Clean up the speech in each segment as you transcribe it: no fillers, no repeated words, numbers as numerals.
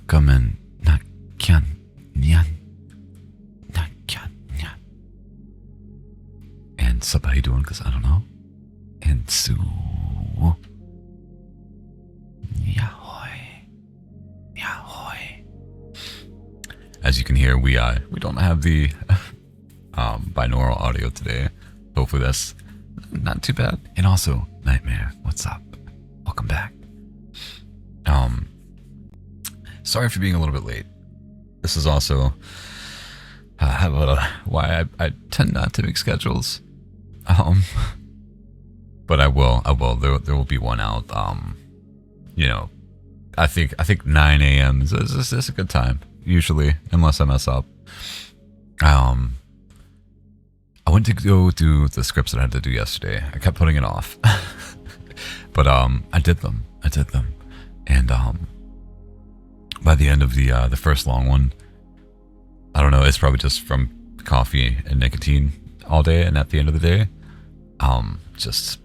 welcome in Nakyan Nyan Nakyan Nyan. And sup, how you doing? Because I don't know. And so Yahoy. Yahoy. As you can hear, we don't have the binaural audio today. Hopefully that's not too bad. And also, Nightmare, what's up? Welcome back. Sorry for being a little bit late. This is also why I tend not to make schedules. But I will. There will be one out. I think 9 a.m. is a good time usually, unless I mess up. I went to go do the scripts that I had to do yesterday. I kept putting it off, but I did them, and by the end of the first long one, I don't know. It's probably just from coffee and nicotine all day, and at the end of the day, just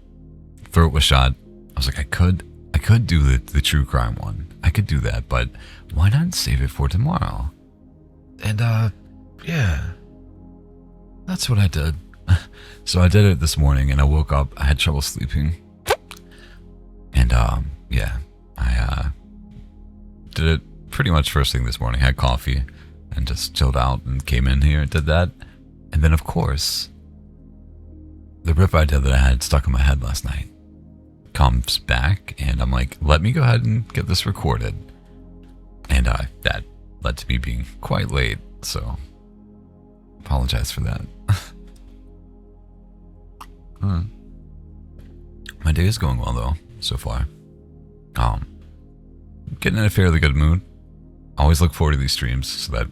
throat was shot. I was like, I could do the true crime one. I could do that, but why not save it for tomorrow? And yeah, that's what I did. So I did it this morning, and I woke up. I had trouble sleeping, and yeah, I did it pretty much first thing this morning. Had coffee and just chilled out and came in here and did that. And then, of course, the riff idea that I had stuck in my head last night comes back, and I'm like, let me go ahead and get this recorded. And that led to me being quite late, so apologize for that. My day is going well though, so far. Getting in a fairly good mood. I always look forward to these streams, so that,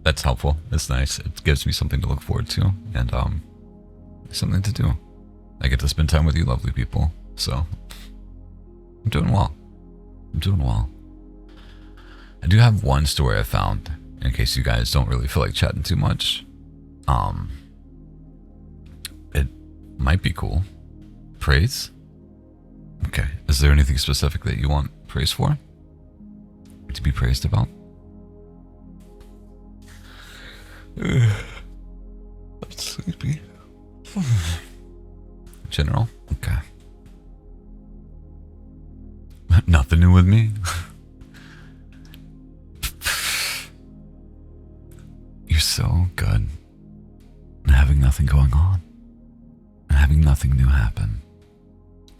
that's helpful. It's nice. It gives me something to look forward to, and something to do. I get to spend time with you lovely people, so I'm doing well. I do have one story I found, in case you guys don't really feel like chatting too much. It might be cool. Praise? Okay. Is there anything specific that you want praise for? To be praised about? I'm sleepy. General? Okay. Nothing new with me? You're so good at having nothing going on and having nothing new happen.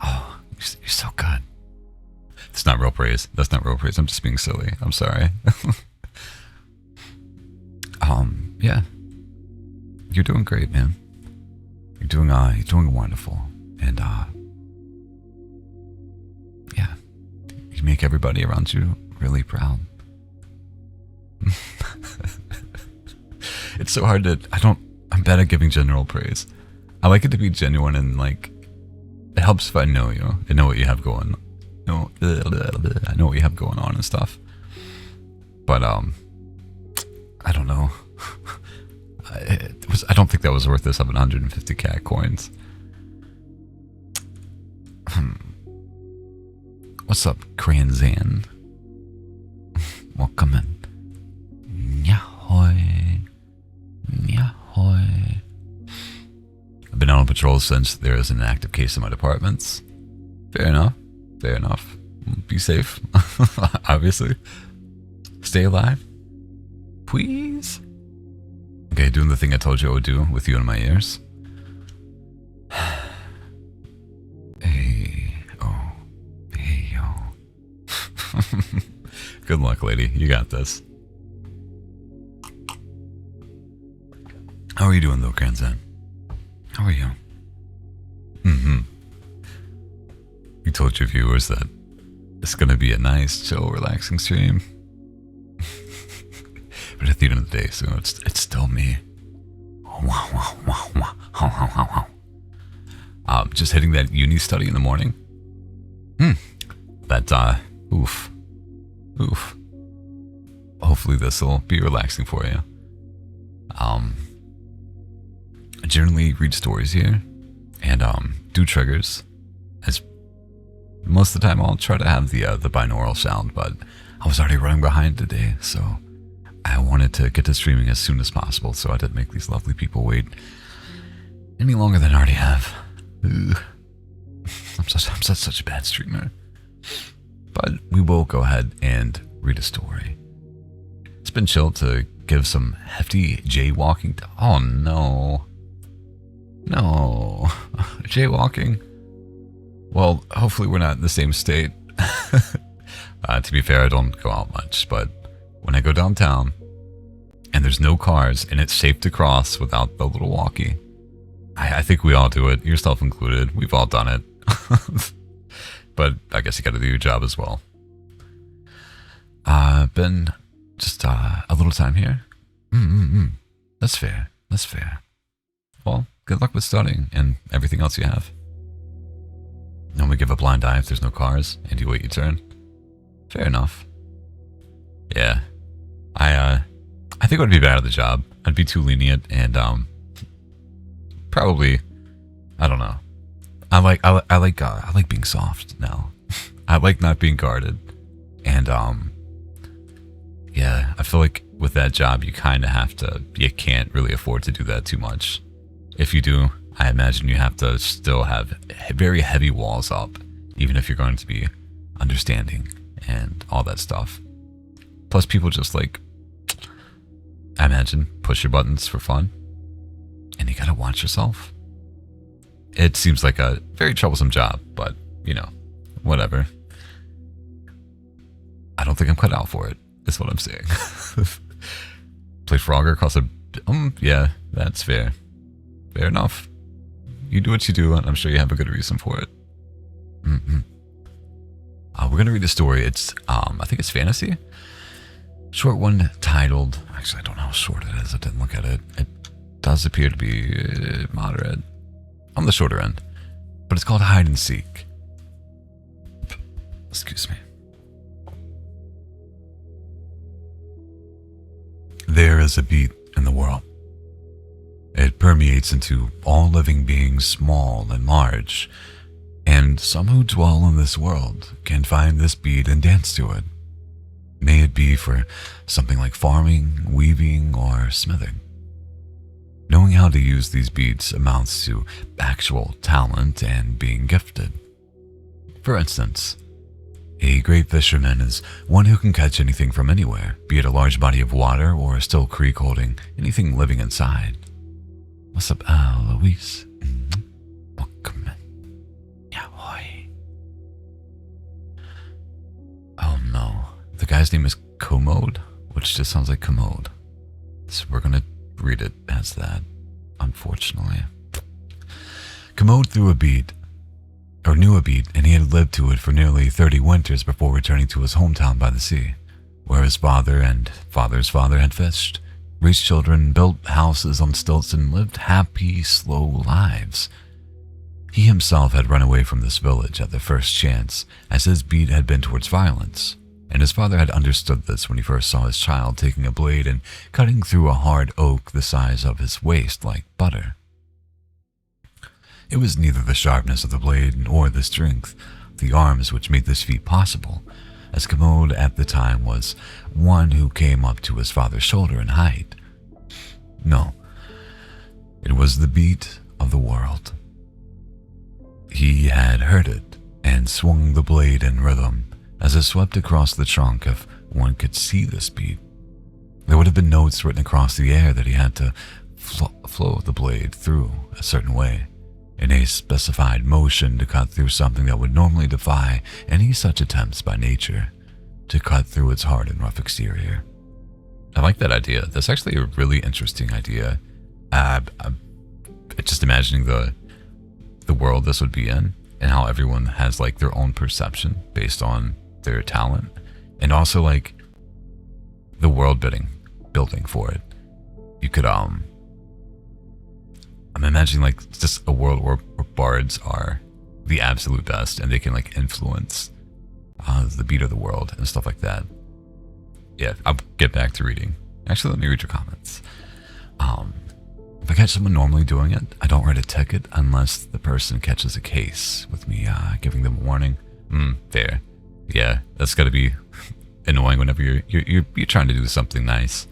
Oh, you're so good. That's not real praise. I'm just being silly. I'm sorry. Yeah. You're doing great, man. You're doing wonderful. And yeah. You make everybody around you really proud. It's so hard to I'm bad at giving general praise. I like it to be genuine, and like it helps if I know you and know what you have going. I know what you have going on and stuff. But I don't know. I don't think that was worth the 750 cat coins. What's up, Kranzan? Welcome in. Yahoy. Yahoy. I've been out on patrol since there is an active case in my departments. Fair enough. Be safe. Obviously. Stay alive. Please. Okay, doing the thing I told you I would do with you in my ears. Hey, yo. Good luck, lady. You got this. How are you doing, though, Kranzan? How are you? You told your viewers that it's gonna be a nice, chill, relaxing stream. But at the end of the day, so it's still me. Just hitting that uni study in the morning. That oof. Hopefully this will be relaxing for you. I generally read stories here and do triggers. As most of the time I'll try to have the binaural sound, but I was already running behind today, so I wanted to get to streaming as soon as possible, so I didn't make these lovely people wait any longer than I already have. Ugh. I'm such a bad streamer. But we will go ahead and read a story. It's been chill to give some hefty jaywalking. Oh no. No. Jaywalking? Well, hopefully we're not in the same state. To be fair, I don't go out much, but when I go downtown and there's no cars and it's safe to cross without the little walkie, I think we all do it, yourself included. We've all done it. But I guess you gotta do your job as well. Been just a little time here. That's fair. That's fair. Well, good luck with studying and everything else you have. Only give a blind eye if there's no cars and you wait your turn. Fair enough. Yeah. I think I would be bad at the job. I'd be too lenient and probably, I don't know. I like being soft now. I like not being guarded. And yeah, I feel like with that job you can't really afford to do that too much. If you do, I imagine you have to still have very heavy walls up, even if you're going to be understanding and all that stuff. Plus people just like, I imagine, push your buttons for fun. And you gotta watch yourself. It seems like a very troublesome job, but, you know, whatever. I don't think I'm cut out for it, is what I'm saying. Play Frogger across a... yeah, that's fair. Fair enough. You do what you do, and I'm sure you have a good reason for it. We're gonna read a story. It's, I think it's fantasy. Short one titled... Actually, I don't know how short it is. I didn't look at it. It does appear to be moderate. On the shorter end. But it's called Hide and Seek. Excuse me. There is a beat in the world. It permeates into all living beings, small and large, and some who dwell in this world can find this beat and dance to it. May it be for something like farming, weaving, or smithing. Knowing how to use these beats amounts to actual talent and being gifted. For instance, a great fisherman is one who can catch anything from anywhere, be it a large body of water or a still creek holding anything living inside. What's up, Luis? Welcome in. Yeah, boy. Oh no. The guy's name is Commode, which just sounds like commode. So we're gonna read it as that, unfortunately. Commode knew a beat, and he had lived to it for nearly 30 winters before returning to his hometown by the sea, where his father and father's father had fished, raised children, built houses on stilts, and lived happy, slow lives. He himself had run away from this village at the first chance, as his beat had been towards violence, and his father had understood this when he first saw his child taking a blade and cutting through a hard oak the size of his waist like butter. It was neither the sharpness of the blade nor the strength of the arms which made this feat possible, as Commode at the time was one who came up to his father's shoulder in height. No, it was the beat of the world. He had heard it and swung the blade in rhythm as it swept across the trunk. If one could see this beat, there would have been notes written across the air that he had to flow the blade through a certain way, in a specified motion to cut through something that would normally defy any such attempts by nature to cut through its hard and rough exterior. I like that idea. That's actually a really interesting idea. I'm just imagining the world this would be in and how everyone has like their own perception based on their talent, and also like the world building for it. You could I'm imagining like just a world where bards are the absolute best and they can like influence the beat of the world and stuff like that. Yeah, I'll get back to reading. Actually, let me read your comments. If I catch someone normally doing it, I don't write a ticket unless the person catches a case with me giving them a warning. Fair. Yeah, that's gotta be annoying whenever you're trying to do something nice.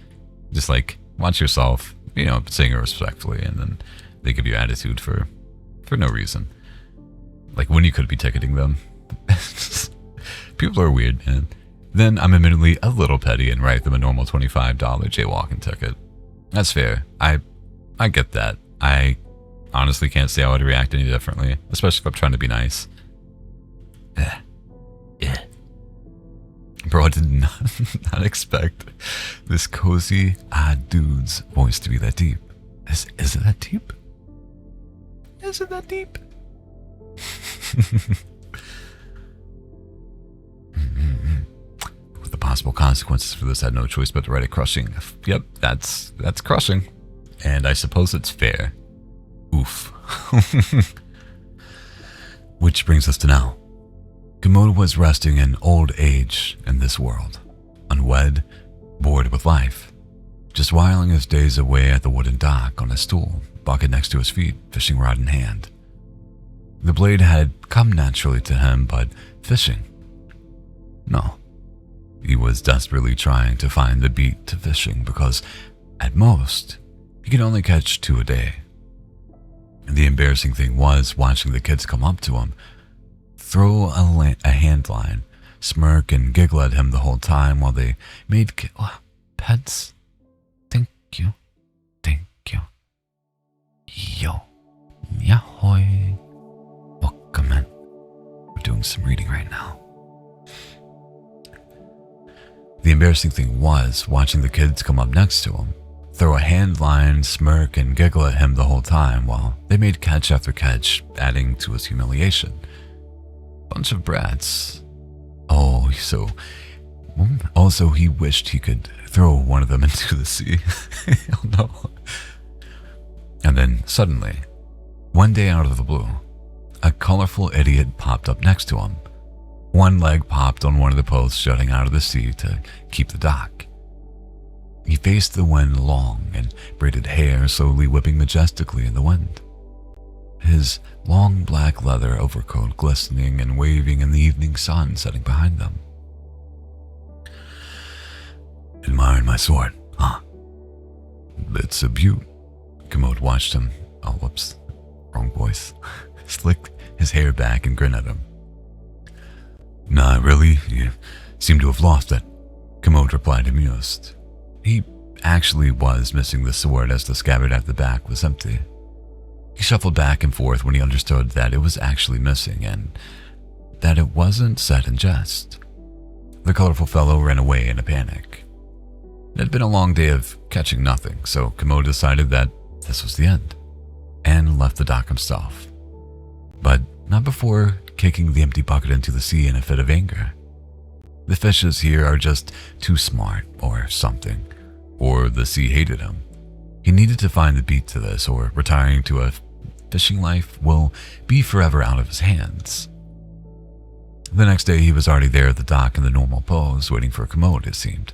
Just like watch yourself, saying it respectfully, and then they give you attitude for no reason. Like when you could be ticketing them. People are weird, man. Then I'm admittedly a little petty and write them a normal $25 jaywalking ticket. That's fair. I get that. I honestly can't say I would react any differently, especially if I'm trying to be nice. Bro, I did not expect this cozy, odd dude's voice to be that deep. Is it that deep? Is it that deep? With the possible consequences for this, I had no choice but to write it crushing. Yep, that's crushing. And I suppose it's fair. Oof. Which brings us to now. Commode was resting in old age in this world, unwed, bored with life, just whiling his days away at the wooden dock on a stool, bucket next to his feet, fishing rod in hand. The blade had come naturally to him, but fishing? No. He was desperately trying to find the beat to fishing because, at most, he could only catch 2 a day. And the embarrassing thing was watching the kids come up to him, throw a hand line, smirk and giggle at him the whole time while they made pets. Thank you. Yo. Yahoy. Welcome in. We're doing some reading right now. The embarrassing thing was watching the kids come up next to him, throw a hand line, smirk, and giggle at him the whole time while they made catch after catch, adding to his humiliation. Bunch of brats. Also, he wished he could throw one of them into the sea. Oh no. And then, suddenly, one day out of the blue, a colorful idiot popped up next to him. One leg popped on one of the posts jutting out of the sea to keep the dock. He faced the wind, long and braided hair slowly whipping majestically in the wind. His long black leather overcoat glistening and waving in the evening sun setting behind them. Admiring my sword, huh? It's a beaut. Commode watched him. Oh, whoops. Wrong voice. Slicked his hair back and grinned at him. Nah, really? You seem to have lost it. Commode replied amused. He actually was missing the sword as the scabbard at the back was empty. He shuffled back and forth when he understood that it was actually missing and that it wasn't said in jest. The colorful fellow ran away in a panic. It had been a long day of catching nothing, so Commode decided that this was the end and left the dock himself. But not before kicking the empty bucket into the sea in a fit of anger. The fishes here are just too smart or something, or the sea hated him. He needed to find the beat to this, or retiring to a fishing life will be forever out of his hands. The next day he was already there at the dock in the normal pose, waiting for Commode, it seemed.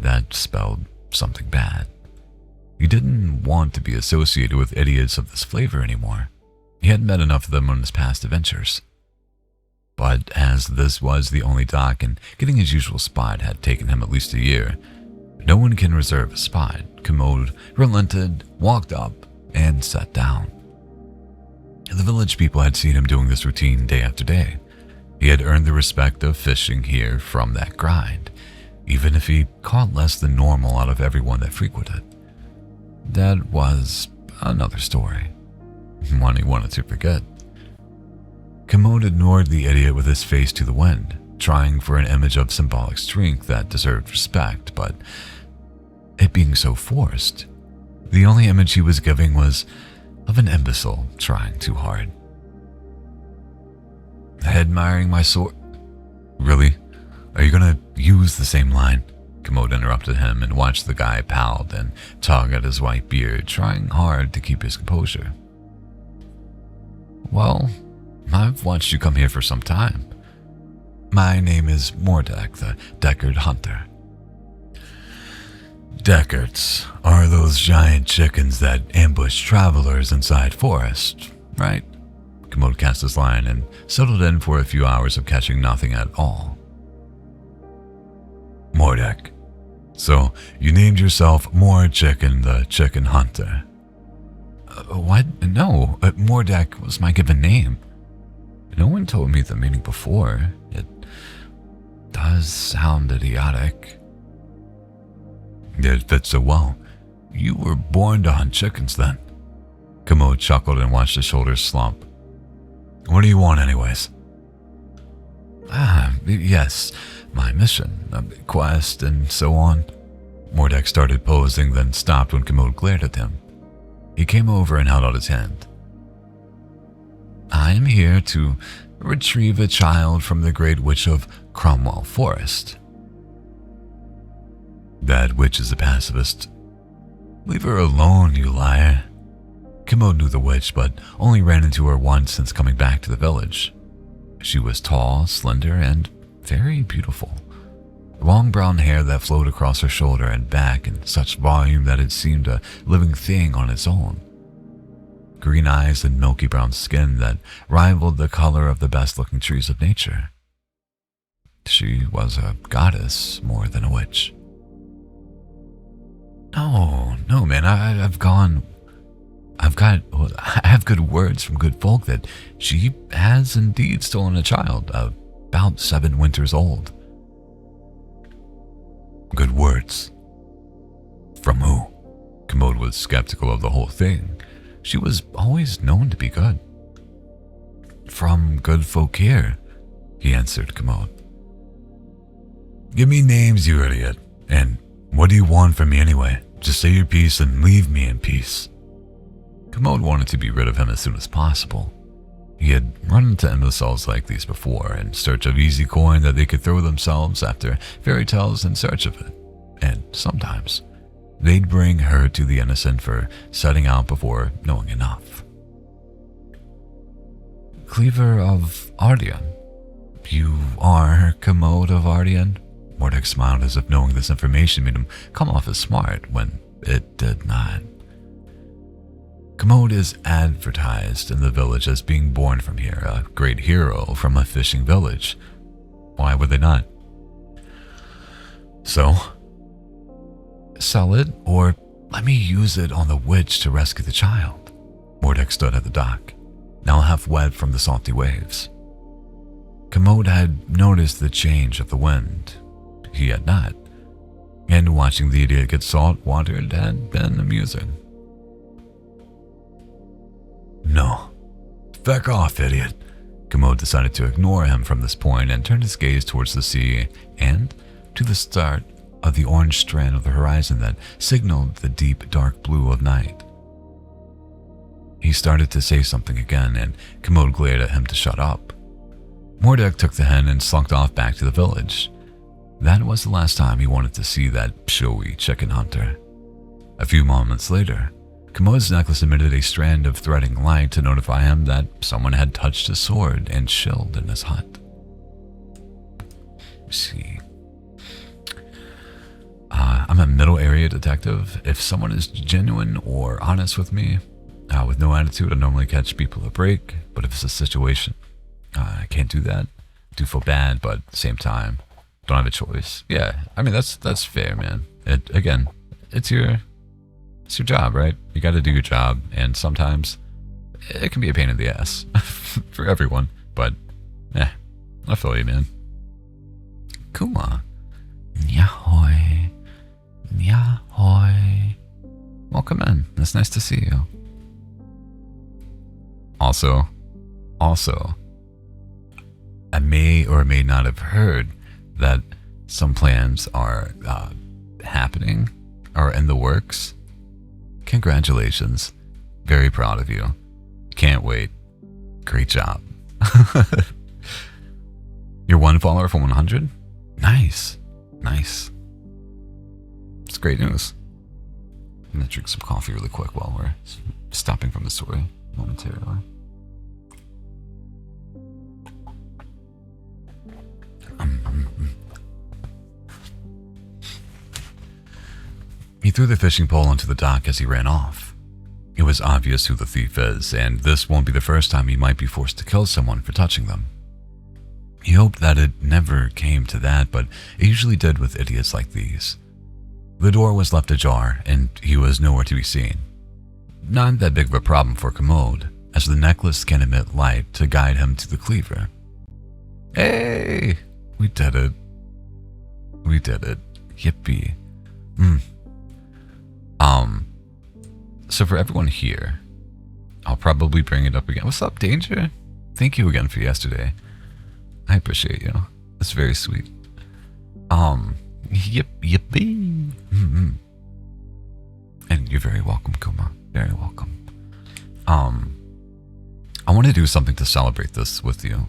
That spelled something bad. He didn't want to be associated with idiots of this flavor anymore. He hadn't met enough of them on his past adventures. But as this was the only dock and getting his usual spot had taken him at least a year, no one can reserve a spot. Commode relented, walked up, and sat down. The village people had seen him doing this routine day after day. He had earned the respect of fishing here from that grind, even if he caught less than normal out of everyone that frequented. That was another story, one he wanted to forget. Commode ignored the idiot with his face to the wind, trying for an image of symbolic strength that deserved respect, but it being so forced, the only image he was giving was of an imbecile trying too hard. Admiring my sword? Really? Are you gonna use the same line? Commode interrupted him and watched the guy pout and tug at his white beard, trying hard to keep his composure. Well, I've watched you come here for some time. My name is Mordek, the Deckard Hunter. Deckards are those giant chickens that ambush travelers inside forest, right? Commode cast his line and settled in for a few hours of catching nothing at all. Mordek. So, you named yourself More Chicken the Chicken Hunter. What? No, Mordek was my given name. No one told me the meaning before. It does sound idiotic. It fits so well. You were born to hunt chickens then. Commode chuckled and watched his shoulders slump. What do you want anyways? Yes, my mission, quest, and so on. Mordek started posing, then stopped when Commode glared at him. He came over and held out his hand. I am here to retrieve a child from the Great Witch of Cromwell Forest. That witch is a pacifist. Leave her alone, you liar. Commode knew the witch, but only ran into her once since coming back to the village. She was tall, slender, and very beautiful. Long brown hair that flowed across her shoulder and back in such volume that it seemed a living thing on its own. Green eyes and milky brown skin that rivaled the color of the best-looking trees of nature. She was a goddess more than a witch. No, man, I have good words from good folk that she has indeed stolen a child, about 7 winters old. Good words? From who? Commode was skeptical of the whole thing. She was always known to be good. From good folk here, he answered Commode. Give me names, you idiot, and what do you want from me anyway? Just say your piece and leave me in peace. Commode wanted to be rid of him as soon as possible. He had run into imbeciles like these before in search of easy coin that they could throw themselves after fairy tales in search of it. And sometimes, they'd bring her to the innocent for setting out before knowing enough. Cleaver of Ardian. You are Commode of Ardian? Mordek smiled as if knowing this information made him come off as smart when it did not. Commode is advertised in the village as being born from here, a great hero from a fishing village. Why would they not? So, sell it, or let me use it on the witch to rescue the child. Mordek stood at the dock, now half wet from the salty waves. Commode had noticed the change of the wind. He had not, and watching the idiot get salt-watered had been amusing. No. Feck off, idiot. Commode decided to ignore him from this point and turned his gaze towards the sea and to the start of the orange strand of the horizon that signaled the deep, dark blue of night. He started to say something again, and Commode glared at him to shut up. Mordek took the hen and slunk off back to the village. That was the last time he wanted to see that showy chicken hunter. A few moments later, Commode's necklace emitted a strand of threading light to notify him that someone had touched his sword and chilled in his hut. See. I'm a middle area detective. If someone is genuine or honest with me, with no attitude, I normally catch people a break. But if it's a situation, I can't do that. I do feel bad, but at the same time, don't have a choice. Yeah, I mean, that's fair, man. It's your job, right? You got to do your job, and sometimes it can be a pain in the ass for everyone. But, I feel you, man. Kuma. Nyahoy. Nyahoy. Welcome in. It's nice to see you. Also, I may or may not have heard that some plans are happening or in the works. Congratulations. Very proud of you. Can't wait. Great job. You're 1 follower from 100? Nice. It's great news. I'm going to drink some coffee really quick while we're stopping from the story momentarily. He threw the fishing pole onto the dock as he ran off. It was obvious who the thief is, and this won't be the first time he might be forced to kill someone for touching them. He hoped that it never came to that, but it usually did with idiots like these. The door was left ajar, and he was nowhere to be seen. Not that big of a problem for Commode, as the necklace can emit light to guide him to the cleaver. Hey! We did it. We did it. Yippee. So for everyone here, I'll probably bring it up again. What's up, Danger? Thank you again for yesterday. I appreciate you. That's very sweet. Yippee. And you're very welcome, Kuma. Very welcome. I want to do something to celebrate this with you.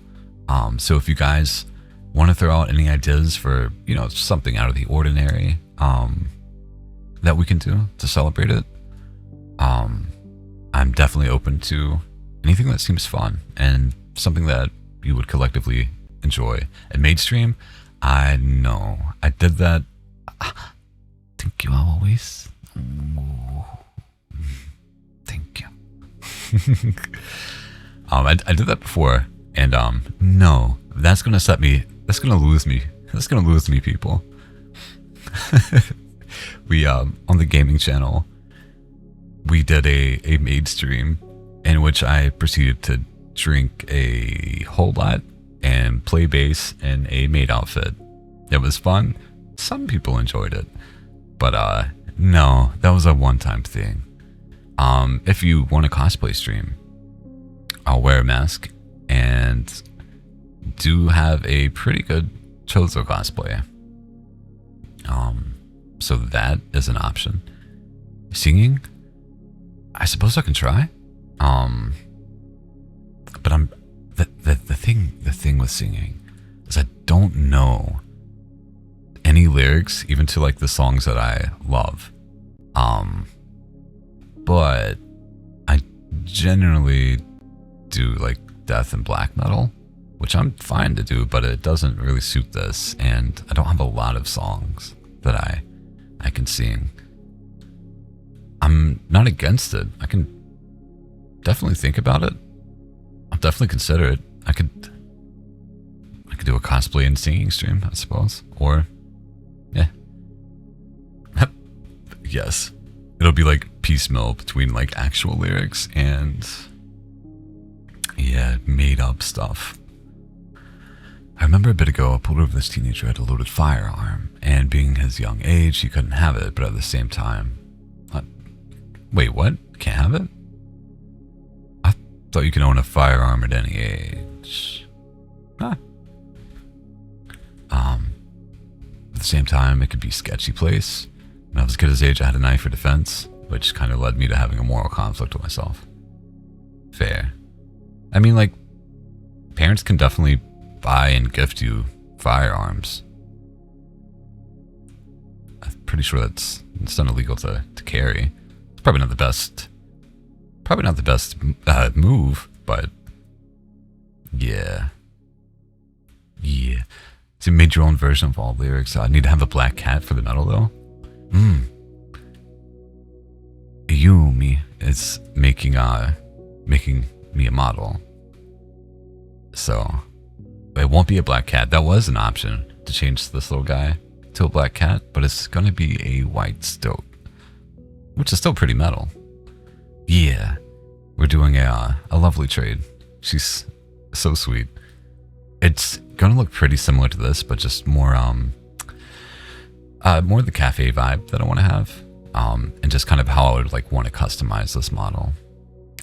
So if you guys want to throw out any ideas for, something out of the ordinary, that we can do to celebrate it, I'm definitely open to anything that seems fun and something that you would collectively enjoy. At Mainstream, I know I did that. Thank you always. Thank you. I did that before, and no, that's gonna lose me, people. We on the gaming channel, we did a maid stream in which I proceeded to drink a whole lot and play bass in a maid outfit. It was fun. Some people enjoyed it, but no, that was a one-time thing. If you want a cosplay stream, I'll wear a mask and do have a pretty good Chozo cosplay. So that is an option. Singing, I suppose I can try. But the thing with singing is I don't know any lyrics, even to like the songs that I love. But I generally do like death and black metal, which I'm fine to do, but it doesn't really suit this, and I don't have a lot of songs that I can sing. I'm not against it. I can definitely think about it. I'll definitely consider it. I could do a cosplay and singing stream, I suppose. Or, yeah. Yes. It'll be like piecemeal between like actual lyrics and, yeah, made up stuff. I remember a bit ago, I pulled over this teenager who had a loaded firearm, and being his young age, he couldn't have it, but at the same time... Wait, what? Can't have it? I thought you could own a firearm at any age. Huh. At the same time, it could be a sketchy place. When I was a kid his age, I had a knife for defense, which kind of led me to having a moral conflict with myself. Fair. I mean, like, parents can definitely buy and gift you firearms. I'm pretty sure it's not illegal to carry. It's probably not the best move, but yeah. So you made your own version of all lyrics. I need to have a black cat for the metal though. Yumi is making me a model. So it won't be a black cat. That was an option to change this little guy to a black cat, but it's gonna be a white stoat, which is still pretty metal. Yeah, we're doing a lovely trade. She's so sweet. It's gonna look pretty similar to this, but just more the cafe vibe that I want to have, and just kind of how I would like want to customize this model,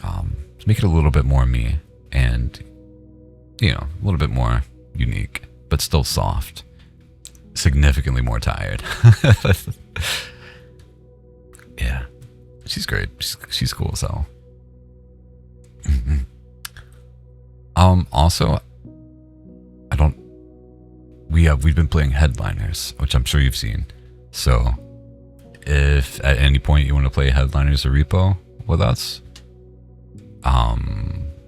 to make it a little bit more me, and a little bit more unique, but still soft. Significantly more tired. Yeah, she's great. She's cool as hell. Also, we've been playing Headliners, which I'm sure you've seen. So, if at any point you want to play Headliners or Repo with us,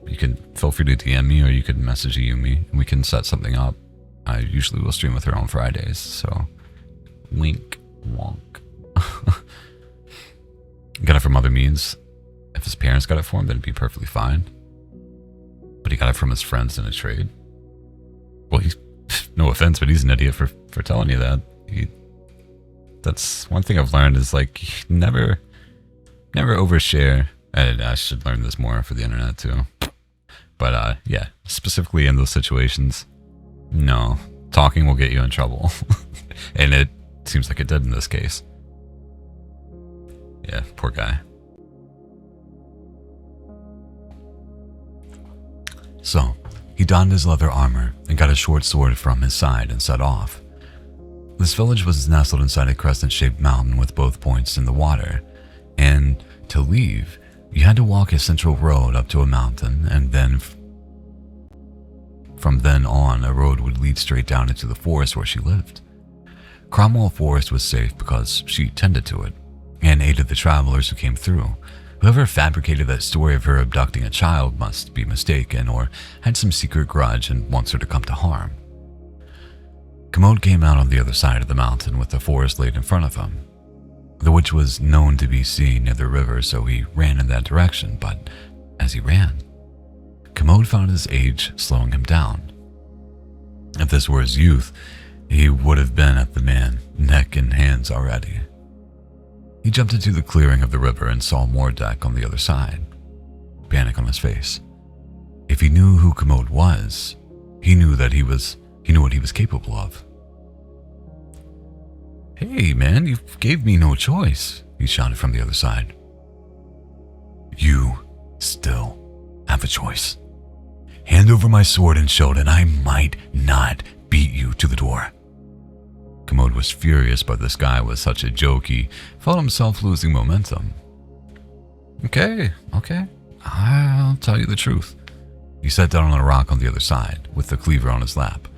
you can feel free to DM me, or you could message Yumi and we can set something up. I usually will stream with her on Fridays, so wink, wonk. Got it from other means. If his parents got it for him, then it'd be perfectly fine. But he got it from his friends in a trade, Well, he's, no offense, but he's an idiot for telling you that. That's one thing I've learned is like, never overshare. And I should learn this more for the internet too. But yeah, specifically in those situations, no, talking will get you in trouble. And it seems like it did in this case. Yeah, poor guy. So, he donned his leather armor and got a short sword from his side and set off. This village was nestled inside a crescent-shaped mountain with both points in the water, and to leave, you had to walk a central road up to a mountain, and then from then on, a road would lead straight down into the forest where she lived. Cromwell Forest was safe because she tended to it, and aided the travelers who came through. Whoever fabricated that story of her abducting a child must be mistaken or had some secret grudge and wants her to come to harm. Commode came out on the other side of the mountain with the forest laid in front of him. The witch was known to be seen near the river, so he ran in that direction, but as he ran, Commode found his age slowing him down. If this were his youth, he would have been at the man, neck and hands already. He jumped into the clearing of the river and saw Mordek on the other side, panic on his face. If he knew who Commode was, he knew what he was capable of. "Hey man, you gave me no choice," he shouted from the other side. "You still have a choice. Hand over my sword and shield and I might not beat you to the door." Commode was furious, but this guy was such a joke he felt himself losing momentum. Okay, I'll tell you the truth. He sat down on a rock on the other side, with the cleaver on his lap.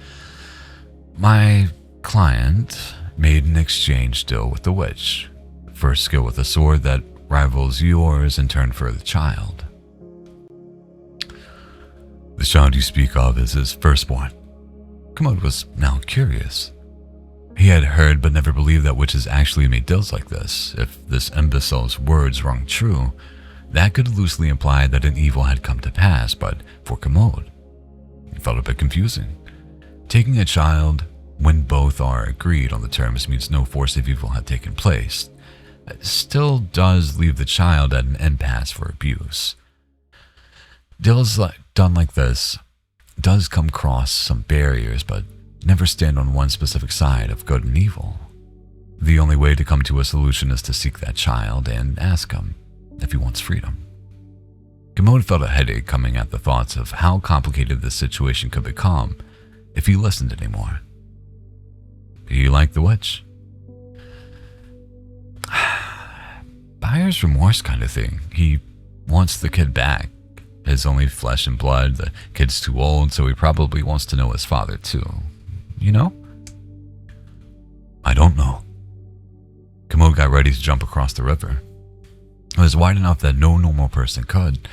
"My client made an exchange deal with the witch for a skill with a sword that rivals yours in turn for the child. The child you speak of is his firstborn." Commode was now curious. He had heard but never believed that witches actually made deals like this. If this imbecile's words rung true, that could loosely imply that an evil had come to pass, but for Commode, it felt a bit confusing. Taking a child when both are agreed on the terms means no force of evil had taken place. It still does leave the child at an impasse for abuse. Deals done like this does come across some barriers, but never stand on one specific side of good and evil. The only way to come to a solution is to seek that child and ask him if he wants freedom. Commode felt a headache coming at the thoughts of how complicated this situation could become if he listened anymore. He liked the witch. Buyer's remorse kind of thing. He wants the kid back. His only flesh and blood. The kid's too old, so he probably wants to know his father too. You know? I don't know. Commode got ready to jump across the river. It was wide enough that no normal person could,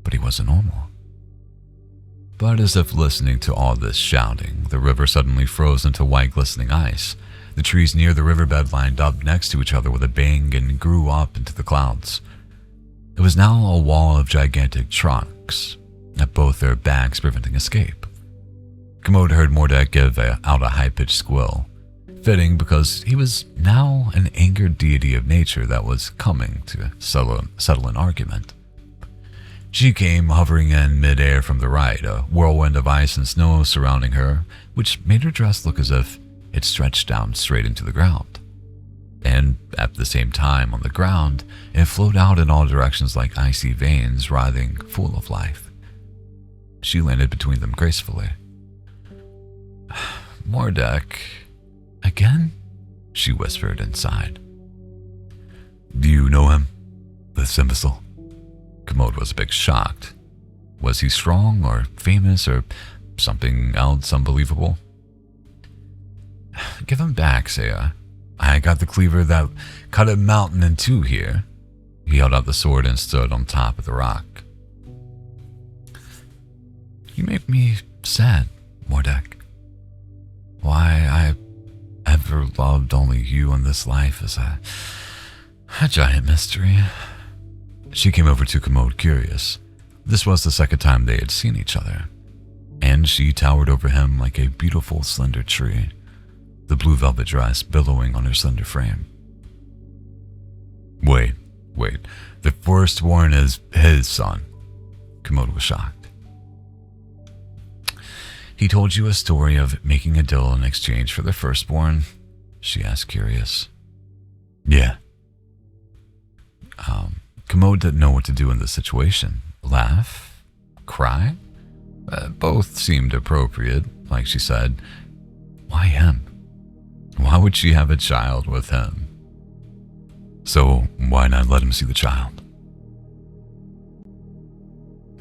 but he wasn't normal. But as if listening to all this shouting, the river suddenly froze into white glistening ice. The trees near the riverbed lined up next to each other with a bang and grew up into the clouds. It was now a wall of gigantic trunks at both their backs, preventing escape. Commode heard Mordek give out a high-pitched squeal, fitting because he was now an angered deity of nature that was coming to settle an argument. She came hovering in midair from the right, a whirlwind of ice and snow surrounding her, which made her dress look as if it stretched down straight into the ground. And at the same time, on the ground, it flowed out in all directions like icy veins writhing full of life. She landed between them gracefully. "Mordek, again?" she whispered inside. "Do you know him, this imbecile?" Commode was a bit shocked. Was he strong or famous or something else unbelievable? "Give him back, Saya. I got the cleaver that cut a mountain in two here." He held out the sword and stood on top of the rock. "You make me sad, Mordek. Why I ever loved only you in this life is a giant mystery." She came over to Commode curious. This was the second time they had seen each other. and she towered over him like a beautiful, slender tree, the blue velvet dress billowing on her slender frame. Wait, the firstborn is his son. Commode was shocked. He told you a story of making a deal in exchange for the firstborn? She asked, curious. Yeah. Commode didn't know what to do in this situation. Laugh? Cry? Both seemed appropriate, like she said. Why him? Why would she have a child with him? So why not let him see the child?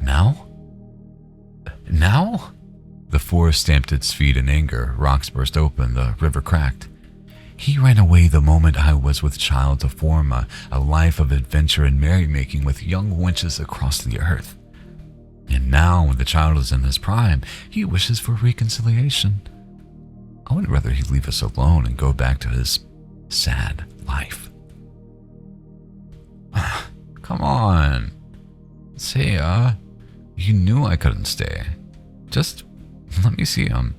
Now? Now? The forest stamped its feet in anger. Rocks burst open. The river cracked. He ran away the moment I was with child to form a life of adventure and merrymaking with young wenches across the earth. And now, when the child is in his prime, he wishes for reconciliation. I would rather he leave us alone and go back to his sad life. Come on. Say, you knew I couldn't stay. Just let me see him.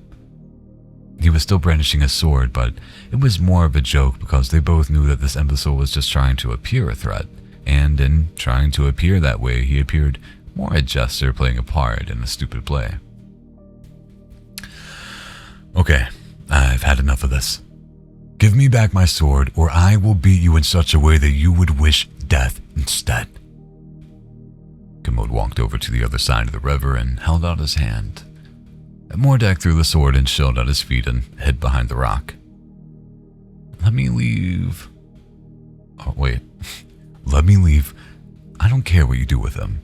He was still brandishing his sword, but it was more of a joke because they both knew that this imbecile was just trying to appear a threat, and in trying to appear that way, he appeared more a jester playing a part in a stupid play. Okay, I've had enough of this. Give me back my sword, or I will beat you in such a way that you would wish death instead. Commode walked over to the other side of the river and held out his hand. Mordek threw the sword and shield at his feet and hid behind the rock. Let me leave. Oh, wait. Let me leave. I don't care what you do with him,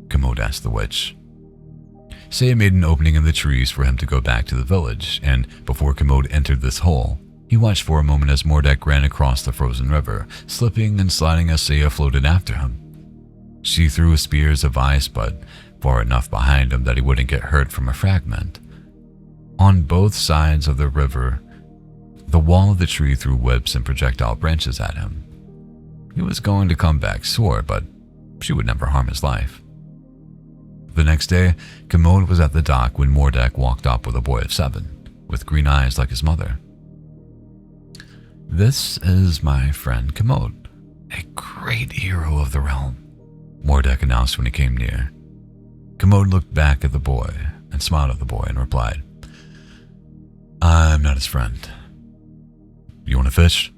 Commode asked the witch. Saya made an opening in the trees for him to go back to the village, and before Commode entered this hole, he watched for a moment as Mordek ran across the frozen river, slipping and sliding as Saya floated after him. She threw spears of ice, but far enough behind him that he wouldn't get hurt from a fragment. On both sides of the river, the wall of the tree threw whips and projectile branches at him. He was going to come back sore, but she would never harm his life. The next day, Commode was at the dock when Mordek walked up with a boy of 7, with green eyes like his mother. This is my friend Commode, a great hero of the realm, Mordek announced when he came near. Commode looked back at the boy and smiled at the boy and replied, I'm not his friend. You want to fish?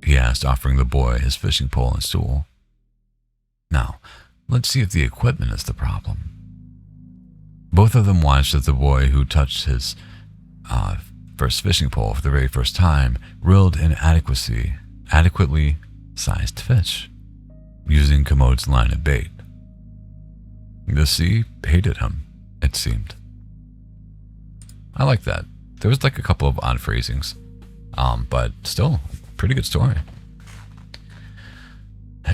He asked, offering the boy his fishing pole and stool. Now, let's see if the equipment is the problem. Both of them watched as the boy who touched his first fishing pole for the very first time reeled an adequately sized fish, using Commode's line of bait. The sea hated him, it seemed. I like that. There was like a couple of odd phrasings, but still, pretty good story.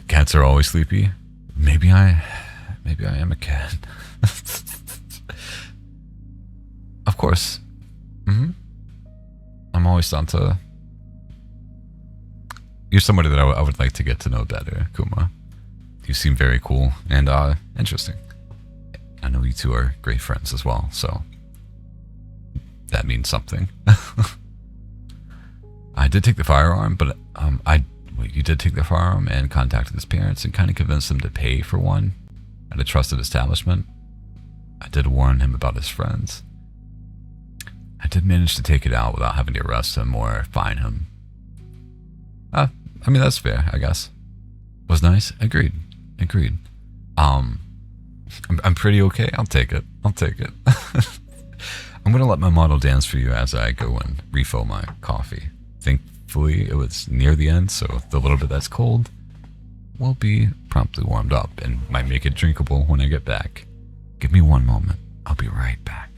Cats are always sleepy. Maybe I am a cat. Of course. I'm always down to. You're somebody that I would like to get to know better, Kuma. You seem very cool and interesting. I know you two are great friends as well, so that means something. I did take the firearm, but you did take the firearm and contacted his parents and kind of convinced them to pay for one at a trusted establishment. I did warn him about his friends. I did manage to take it out without having to arrest him or fine him. I mean, that's fair, I guess. Was nice? Agreed. I'm pretty okay. I'll take it. I'm going to let my model dance for you as I go and refill my coffee. Thankfully, it was near the end, so the little bit that's cold will be promptly warmed up and might make it drinkable when I get back. Give me one moment. I'll be right back.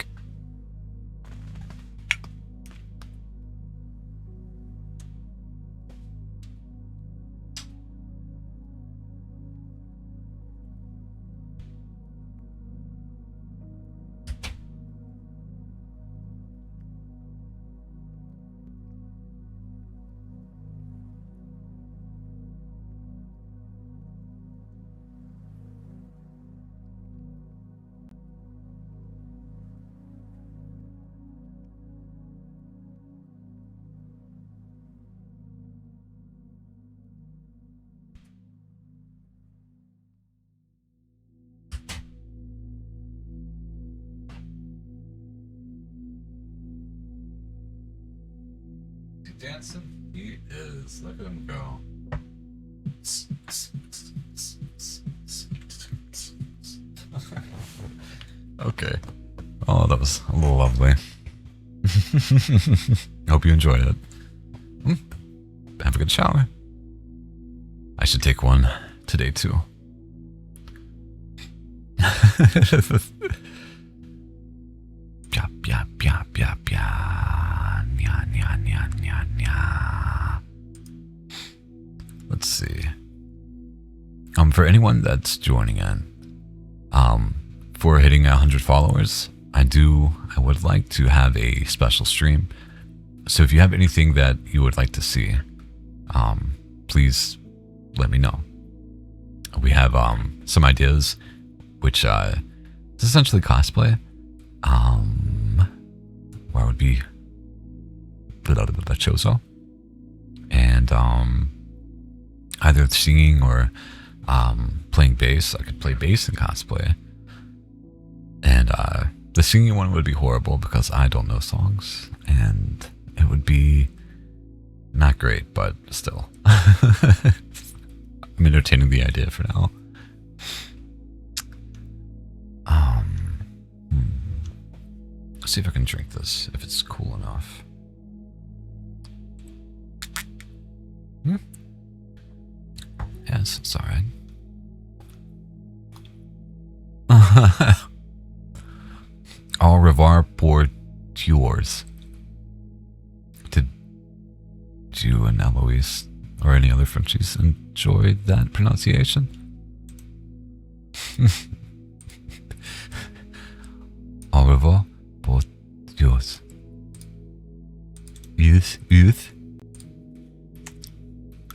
dancing? He is. Look at him go. Okay. Oh, that was a little lovely. Hope you enjoyed it. Have a good shower. I should take one today too. Let's see. For anyone that's joining in, for hitting 100 followers, I would like to have a special stream. So if you have anything that you would like to see, please let me know. We have some ideas, which is essentially cosplay. Where I would be the Chozo, and either singing or playing bass. I could play bass in cosplay, and the singing one would be horrible because I don't know songs, and it would be not great, but still. I'm entertaining the idea for now. Let's see if I can drink this, if it's cool enough. Yes, it's alright. Au revoir pour yours. Did you and Eloise or any other Frenchies enjoy that pronunciation? Au revoir pour yours. Youth.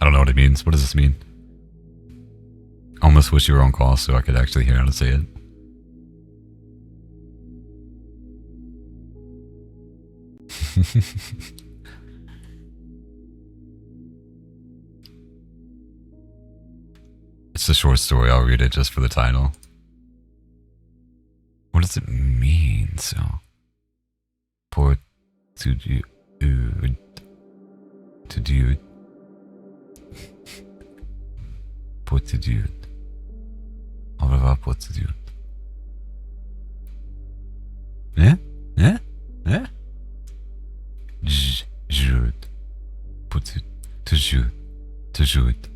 I don't know what it means. What does this mean? I almost wish you were on call so I could actually hear how to say it. It's a short story. I'll read it just for the title. What does it mean? So, pour to do, pour to do. Au revoir pour to do. Jude. Pour to Jude. To Jude.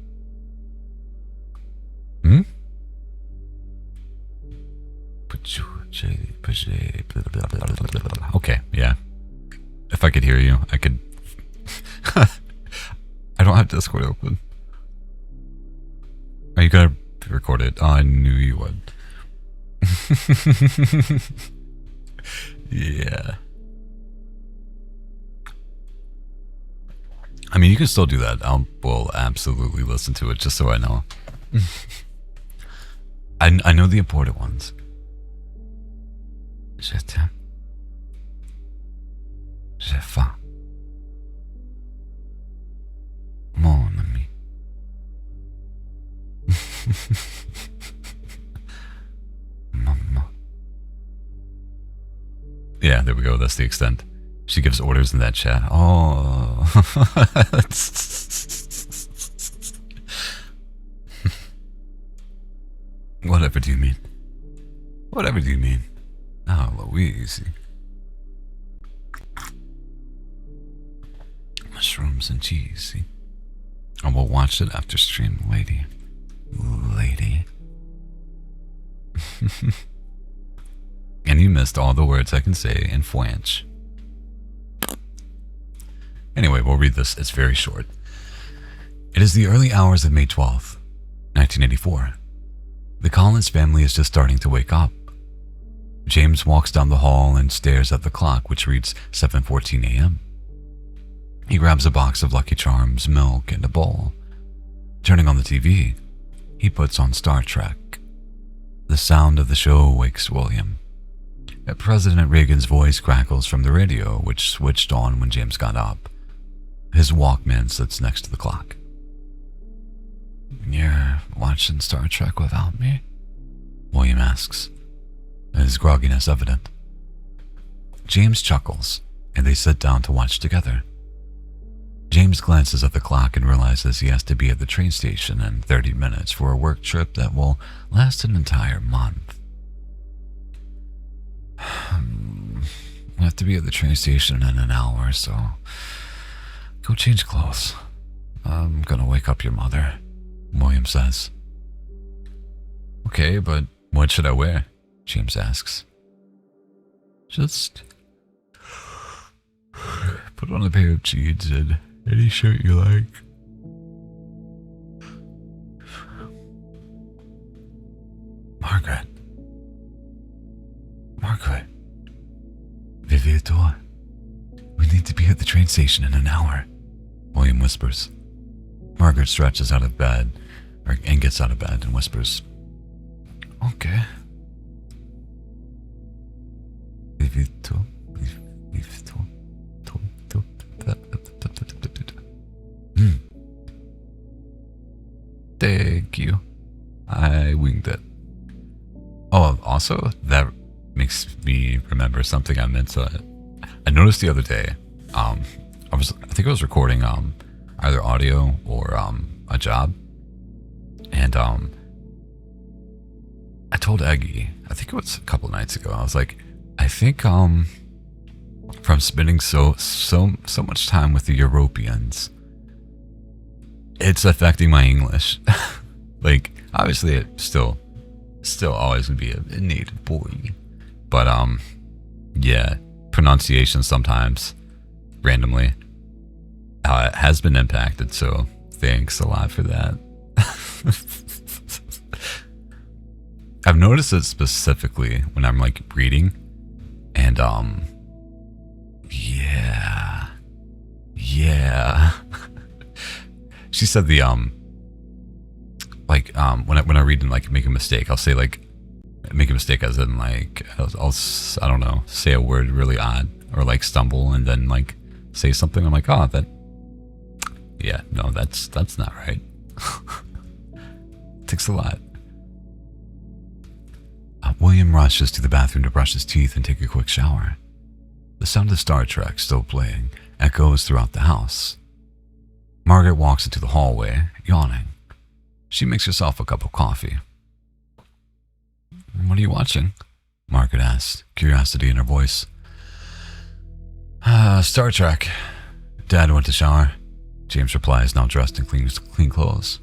Okay, yeah. If I could hear you, I could. I don't have Discord open. Are you gonna record it? Oh, I knew you would. Yeah. I mean, you can still do that. Will absolutely listen to it just so I know. I know the important ones. Je t'aime. J'ai faim. Mon ami. Mama. Yeah, there we go. That's the extent. She gives orders in that chat. Oh. Whatever do you mean? Whatever do you mean? Oh, Louise. Mushrooms and cheese, see? I will watch it after stream, lady. Lady. And you missed all the words I can say in French. Anyway, we'll read this. It's very short. It is the early hours of May 12th, 1984. The Collins family is just starting to wake up. James walks down the hall and stares at the clock, which reads 7:14 a.m. He grabs a box of Lucky Charms, milk, and a bowl. Turning on the TV, he puts on Star Trek. The sound of the show wakes William. President Reagan's voice crackles from the radio, which switched on when James got up. His Walkman sits next to the clock. "You're watching Star Trek without me?" William asks, his grogginess evident. James chuckles, and they sit down to watch together. James glances at the clock and realizes he has to be at the train station in 30 minutes for a work trip that will last an entire month. I have to be at the train station in an hour, so go change clothes. I'm gonna wake up your mother, William says. Okay, but what should I wear? James asks. Just put on a pair of jeans and any shirt you like. Margaret. Vivitor. We need to be at the train station in an hour, William whispers. Margaret stretches out of bed, and gets out of bed and whispers, Okay. Thank you. I winged it. Oh, also, that makes me remember something I meant to. I noticed the other day. I think I was recording either audio or a job, and I told Eggy, I think it was a couple nights ago. I was like, I think from spending so much time with the Europeans, it's affecting my English. Like, obviously, it still always would be a native boy, but yeah, pronunciation sometimes randomly has been impacted. So thanks a lot for that. I've noticed it specifically when I'm like reading, and yeah. She said the when I read and like make a mistake, I'll say like make a mistake as in like I'll I don't know, say a word really odd or like stumble and then like say something. I'm like, oh, that's not right. Takes a lot. William rushes to the bathroom to brush his teeth and take a quick shower. The sound of Star Trek, still playing, echoes throughout the house. Margaret walks into the hallway, yawning. She makes herself a cup of coffee. What are you watching? Margaret asks, curiosity in her voice. Star Trek. Dad went to shower. James replies, now dressed in clean clothes.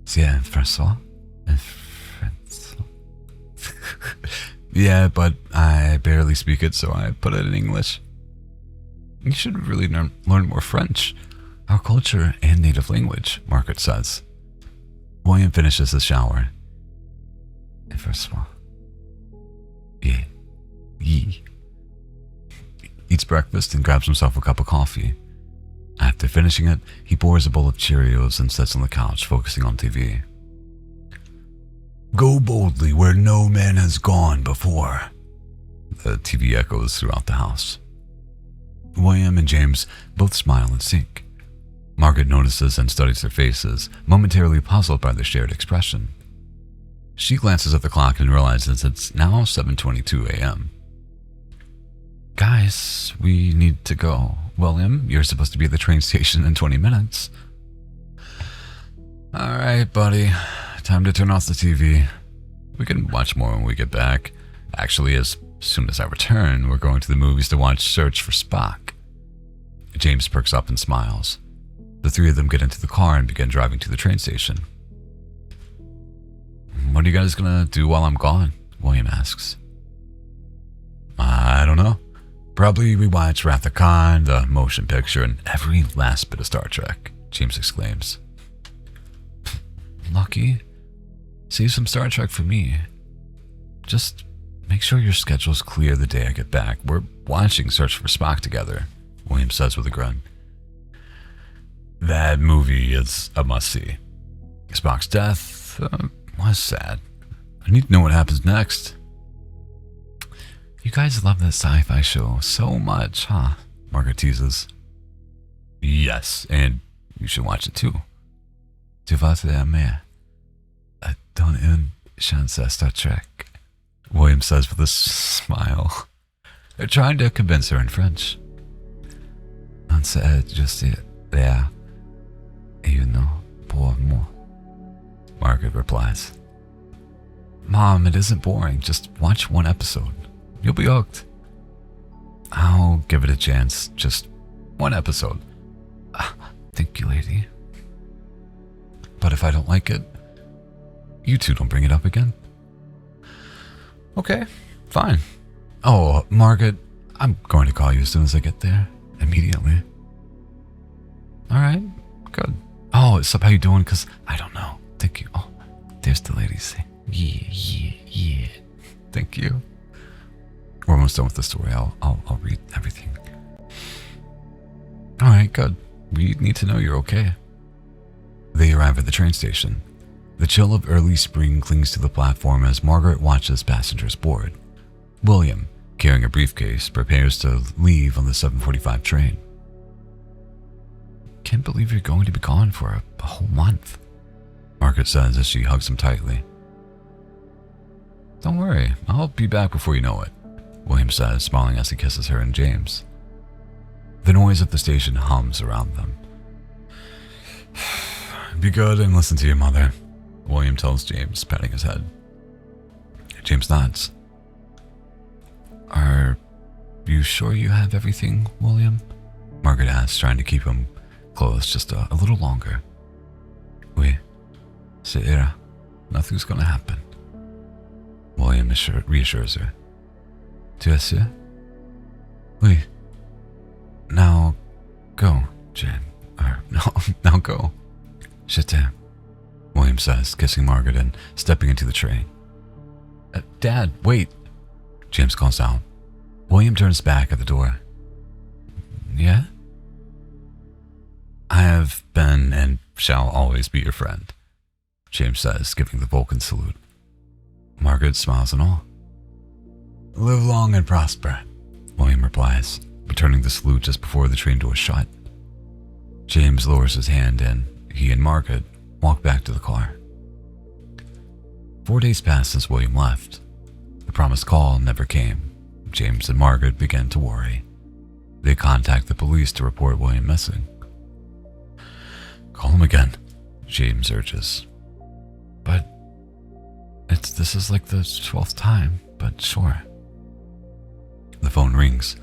C'est François? Yeah, but I barely speak it, so I put it in English. You should really learn more French. Our culture and native language, Margaret says. William finishes his shower. François. Yeah. Eats breakfast and grabs himself a cup of coffee. After finishing it, he pours a bowl of Cheerios and sits on the couch, focusing on TV. Go boldly where no man has gone before. The TV echoes throughout the house. William and James both smile in sync. Margaret notices and studies their faces, momentarily puzzled by their shared expression. She glances at the clock and realizes it's now 7:22 a.m. Guys, we need to go. William, you're supposed to be at the train station in 20 minutes. All right, buddy. Time to turn off the TV. We can watch more when we get back. Actually, as soon as I return, we're going to the movies to watch Search for Spock. James perks up and smiles. The three of them get into the car and begin driving to the train station. What are you guys gonna do while I'm gone? William asks. I don't know. Probably rewatch Wrath of Khan, the motion picture, and every last bit of Star Trek, James exclaims. Lucky. Save some Star Trek for me. Just make sure your schedule's clear the day I get back. We're watching Search for Spock together, William says with a grin. That movie is a must-see. Spock's death was sad. I need to know what happens next. You guys love that sci-fi show so much, huh? Margaret teases. Yes, and you should watch it too. Tu vas aimer. Donne une chance à Star Trek. William says with a smile. They're trying to convince her in French. Je sais there, you know, pour moi. Margaret replies. Mom, it isn't boring. Just watch one episode. You'll be hooked. I'll give it a chance. Just one episode. Thank you, lady. But if I don't like it, you two don't bring it up again. Okay, fine. Oh, Margaret, I'm going to call you as soon as I get there. Immediately. Alright, good. Oh, so how you doing? Because I don't know. Thank you. Oh, there's the lady saying, yeah. Thank you. We're almost done with the story. I'll read everything. Alright, good. We need to know you're okay. They arrive at the train station. The chill of early spring clings to the platform as Margaret watches passengers board. William, carrying a briefcase, prepares to leave on the 7:45 train. Can't believe you're going to be gone for a whole month, Margaret says as she hugs him tightly. Don't worry, I'll be back before you know it, William says, smiling as he kisses her and James. The noise of the station hums around them. Be good and listen to your mother, William tells James, patting his head. James nods. Are you sure you have everything, William? Margaret asks, trying to keep him close just a little longer. Oui, c'est ira. Nothing's gonna happen. William reassures her. Tu es sûr? Oui. Now go, Jane. Now go. Je t'aime, William says, kissing Margaret and stepping into the train. Dad, wait, James calls out. William turns back at the door. Yeah? I have been and shall always be your friend, James says, giving the Vulcan salute. Margaret smiles in awe. Live long and prosper, William replies, returning the salute just before the train doors shut. James lowers his hand and he and Margaret walk back to the car. 4 days passed since William left. The promised call never came. James and Margaret began to worry. They contact the police to report William missing. Call him again, James urges. But this is like the 12th time, but sure. The phone rings.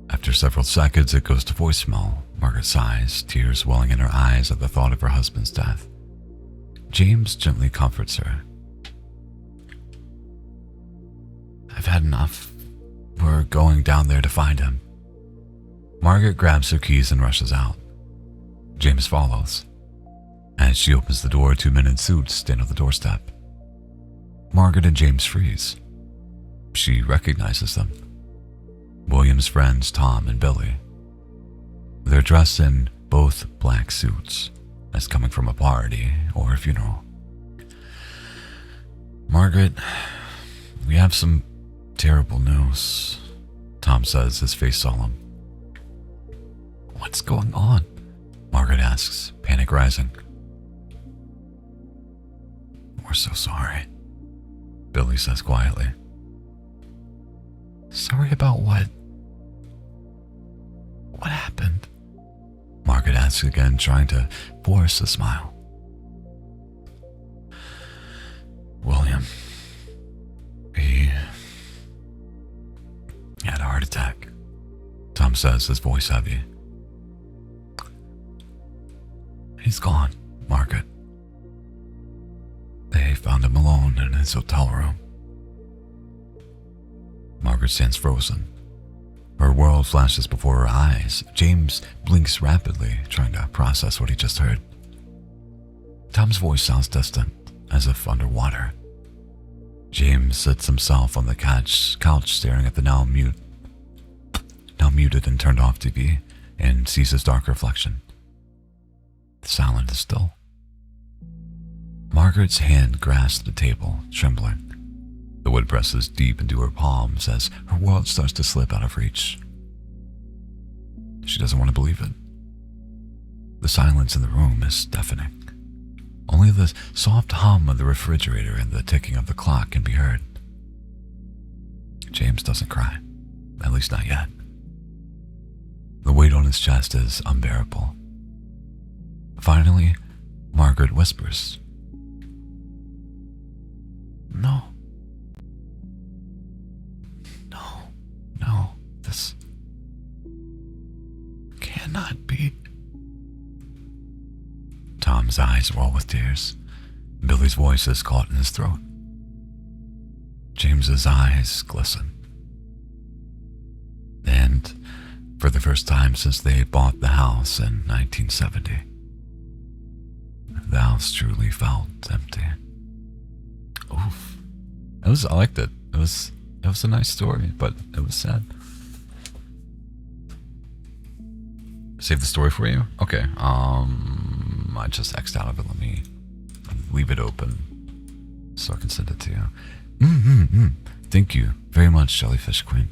After several seconds, it goes to voicemail. Margaret sighs, tears welling in her eyes at the thought of her husband's death. James gently comforts her. I've had enough. We're going down there to find him. Margaret grabs her keys and rushes out. James follows. As she opens the door, 2 men in suits stand on the doorstep. Margaret and James freeze. She recognizes them. William's friends Tom and Billy. They're dressed in both black suits, as coming from a party or a funeral. Margaret, we have some terrible news, Tom says, his face solemn. What's going on? Margaret asks, panic rising. We're so sorry, Billy says quietly. Sorry about what? What happened? Margaret asks again, trying to force a smile. William, he had a heart attack, Tom says, his voice heavy. He's gone, Margaret. They found him alone in his hotel room. Margaret stands frozen. Her world flashes before her eyes. James blinks rapidly, trying to process what he just heard. Tom's voice sounds distant, as if underwater. James sits himself on the couch staring at the now muted and turned off TV, and sees his dark reflection. Silent and still. Margaret's hand grasps the table, trembling. The wood presses deep into her palms as her world starts to slip out of reach. She doesn't want to believe it. The silence in the room is deafening. Only the soft hum of the refrigerator and the ticking of the clock can be heard. James doesn't cry. At least not yet. The weight on his chest is unbearable. Finally, Margaret whispers, "No. No, this cannot be." Tom's eyes roll with tears. Billy's voice is caught in his throat. James's eyes glisten. And for the first time since they bought the house in 1970, the house truly felt empty. Oof. I liked it. It was a nice story, but it was sad. Save the story for you? Okay. I just X'd out of it. Let me leave it open so I can send it to you. Thank you very much, Jellyfish Queen.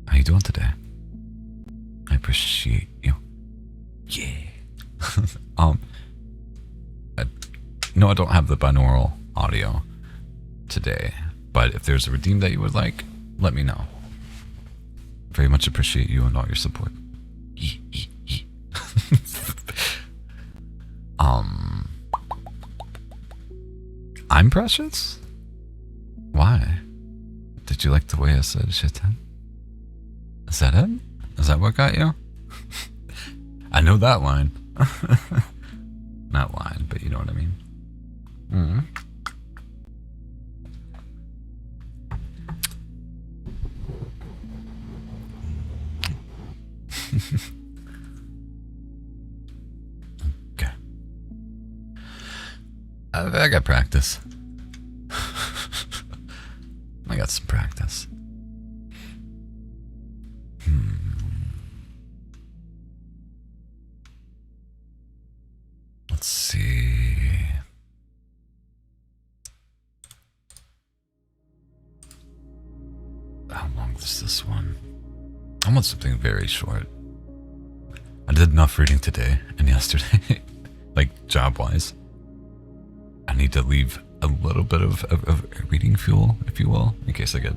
How you doing today? I appreciate you. Yeah. No, I don't have the binaural audio today, but if there's a redeem that you would like, let me know. Very much appreciate you and all your support. I'm precious? Why? Did you like the way I said shit? Is that it? Is that what got you? I know that line. Not line, but you know what I mean. Okay. I got practice. I got some practice. Let's see. How long is this one? I want something very short. I did enough reading today and yesterday, like job-wise. I need to leave a little bit of reading fuel, if you will, in case I get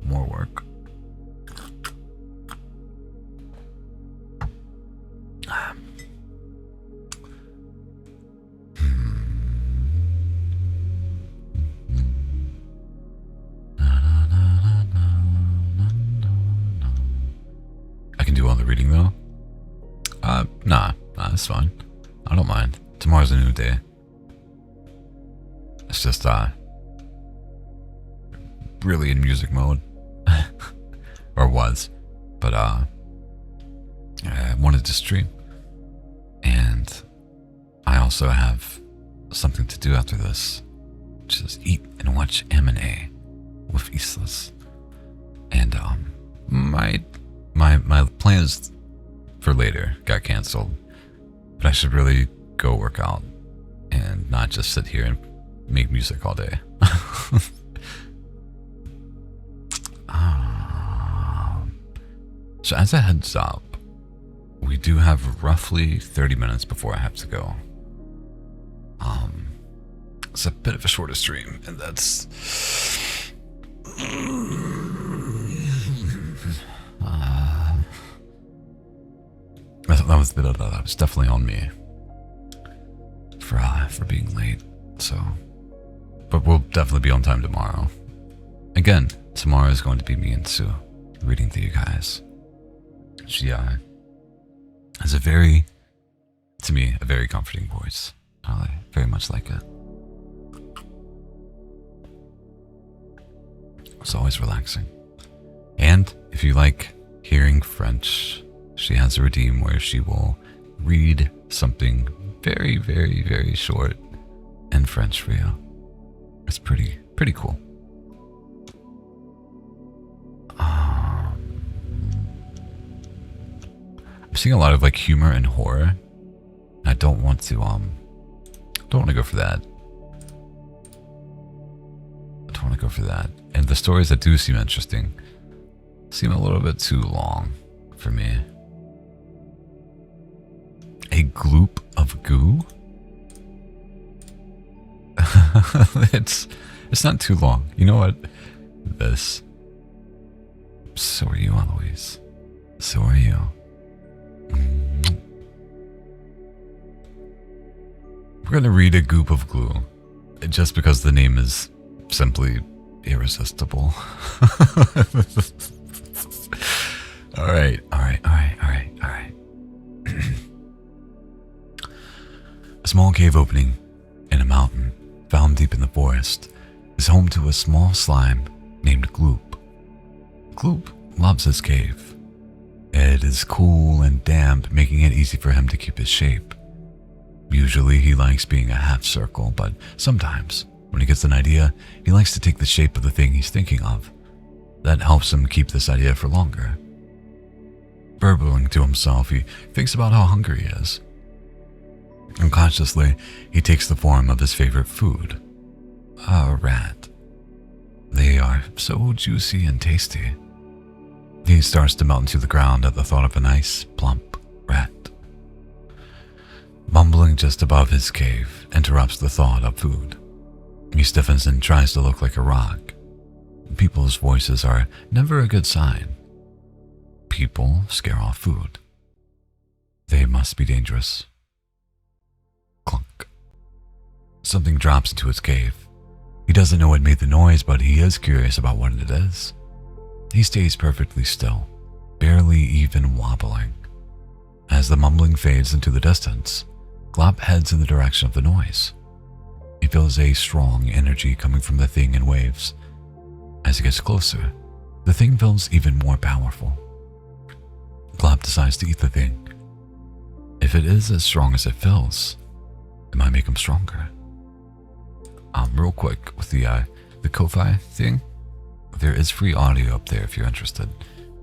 more work. I can do all the reading though. Nah, that's fine. I don't mind. Tomorrow's a new day. It's just really in music mode. Or was. But I wanted to stream. And I also have something to do after this, which is eat and watch M&A with Islas. And my plans for later got canceled. But I should really go work out and not just sit here and make music all day. So as a heads up, we do have roughly 30 minutes before I have to go. It's a bit of a shorter stream, and that's that was definitely on me for being late. So, but we'll definitely be on time tomorrow. Again, tomorrow is going to be me and Sue reading to you guys. She has a very comforting voice. I very much like it. It's always relaxing. And if you like hearing French, she has a redeem where she will read something very, very, very short in French for you. It's pretty cool. I'm seeing a lot of like humor and horror. I don't want to go for that. And the stories that do seem interesting seem a little bit too long for me. A gloop of goo? It's not too long. You know what? So are you, Eloise. So are you. We're going to read a goop of glue, just because the name is simply irresistible. All right. A small cave opening in a mountain, found deep in the forest, is home to a small slime named Gloop. Gloop loves his cave. It is cool and damp, making it easy for him to keep his shape. Usually he likes being a half circle, but sometimes, when he gets an idea, he likes to take the shape of the thing he's thinking of. That helps him keep this idea for longer. Burbling to himself, he thinks about how hungry he is. Unconsciously, he takes the form of his favorite food, a rat. They are so juicy and tasty. He starts to melt into the ground at the thought of a nice, plump rat. Mumbling just above his cave interrupts the thought of food. He stiffens and tries to look like a rock. People's voices are never a good sign. People scare off food. They must be dangerous. Clunk. Something drops into his cave. He doesn't know what made the noise, but he is curious about what it is. He stays perfectly still, barely even wobbling. As the mumbling fades into the distance, Glop heads in the direction of the noise. He feels a strong energy coming from the thing in waves. As he gets closer, the thing feels even more powerful. Glop decides to eat the thing. If it is as strong as it feels, it might make him stronger. Real quick, with the Ko-Fi thing, there is free audio up there if you're interested.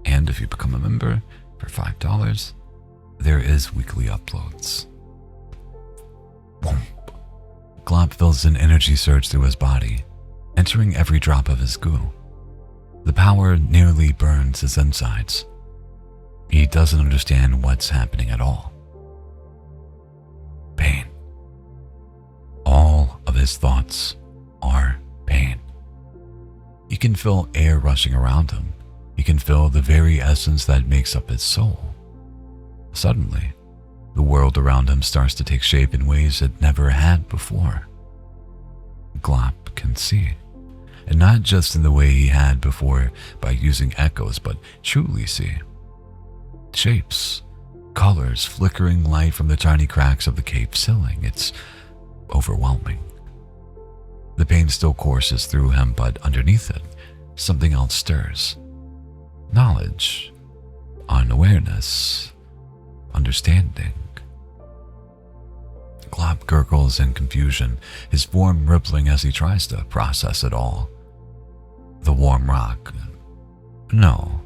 And if you become a member for $5, there is weekly uploads. Boom. Glop feels an energy surge through his body, entering every drop of his goo. The power nearly burns his insides. He doesn't understand what's happening at all. Pain. All of his thoughts are pain. He can feel air rushing around him. He can feel the very essence that makes up his soul. Suddenly, the world around him starts to take shape in ways it never had before. Glop can see, and not just in the way he had before by using echoes, but truly see. Shapes, colors, flickering light from the tiny cracks of the cave ceiling. It's overwhelming. The pain still courses through him, but underneath it, something else stirs. Knowledge, unawareness, understanding. Glop gurgles in confusion, his form rippling as he tries to process it all. The warm rock. No,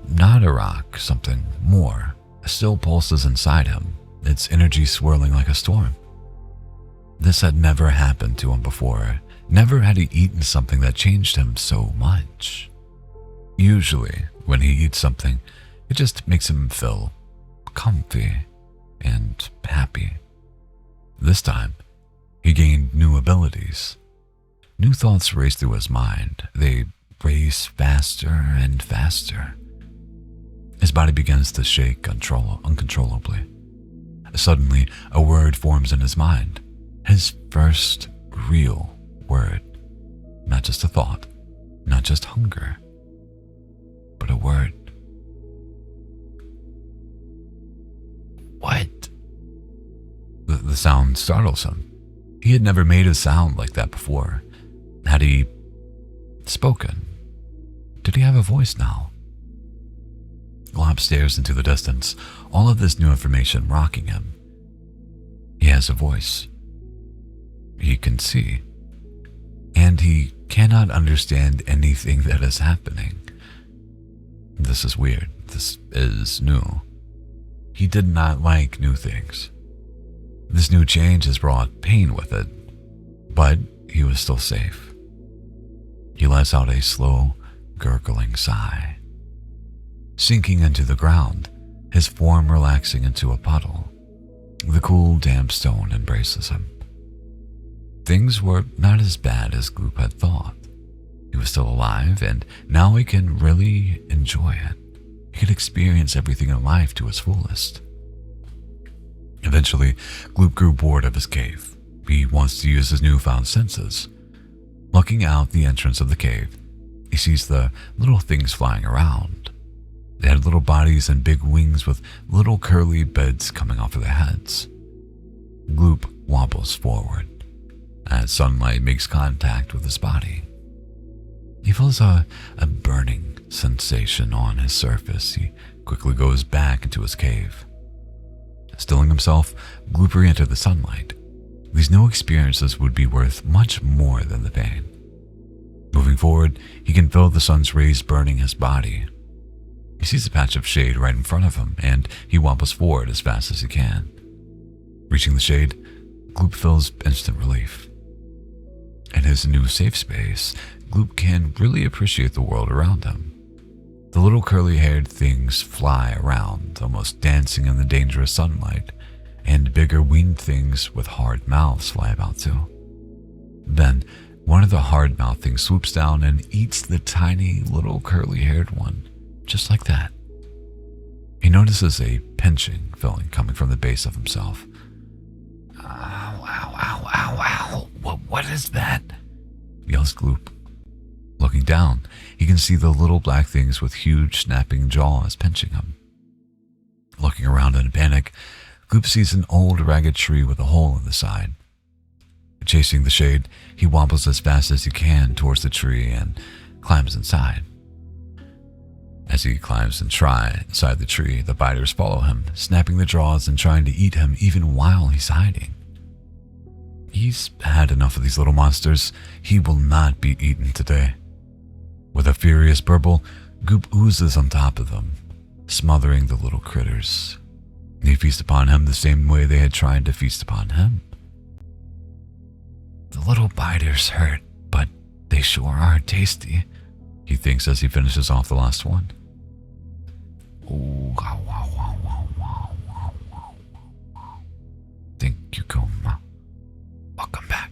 not a rock, something more. Still pulses inside him, its energy swirling like a storm. This had never happened to him before. Never had he eaten something that changed him so much. Usually, when he eats something, it just makes him feel comfy and happy. This time, he gained new abilities. New thoughts race through his mind. They race faster and faster. His body begins to shake uncontrollably. Suddenly, a word forms in his mind. His first real word. Not just a thought, not just hunger, but a word. What? The sound startles him. He had never made a sound like that before. Had he spoken? Did he have a voice now? Glop stares into the distance, all of this new information rocking him. He has a voice. He can see. And he cannot understand anything that is happening. This is weird. This is new. He did not like new things. This new change has brought pain with it, but he was still safe. He lets out a slow, gurgling sigh. Sinking into the ground, his form relaxing into a puddle. The cool, damp stone embraces him. Things were not as bad as Gloop had thought. He was still alive, and now he can really enjoy it. He could experience everything in life to its fullest. Eventually, Gloop grew bored of his cave. He wants to use his newfound senses. Looking out the entrance of the cave, he sees the little things flying around. They had little bodies and big wings with little curly beds coming off of their heads. Gloop wobbles forward as sunlight makes contact with his body. He feels a burning sensation on his surface. He quickly goes back into his cave. Stilling himself, Gloop re-entered the sunlight. These new experiences would be worth much more than the pain. Moving forward, he can feel the sun's rays burning his body. He sees a patch of shade right in front of him, and he wobbles forward as fast as he can. Reaching the shade, Gloop feels instant relief. In his new safe space, Gloop can really appreciate the world around him. The little curly-haired things fly around, almost dancing in the dangerous sunlight, and bigger winged things with hard mouths fly about too. Then, one of the hard-mouthed things swoops down and eats the tiny little curly-haired one, just like that. He notices a pinching feeling coming from the base of himself. Ow, ow, ow, ow, ow. What is that? Yells Gloop. Looking down, he can see the little black things with huge snapping jaws pinching him. Looking around in a panic, Gloop sees an old ragged tree with a hole in the side. Chasing the shade, he wobbles as fast as he can towards the tree and climbs inside. As he climbs inside the tree, the biters follow him, snapping the jaws and trying to eat him even while he's hiding. He's had enough of these little monsters. He will not be eaten today. With a furious burble, Goop oozes on top of them, smothering the little critters. They feast upon him the same way they had tried to feast upon him. The little biters hurt, but they sure are tasty, he thinks as he finishes off the last one. Thank you, Kuma. Welcome back.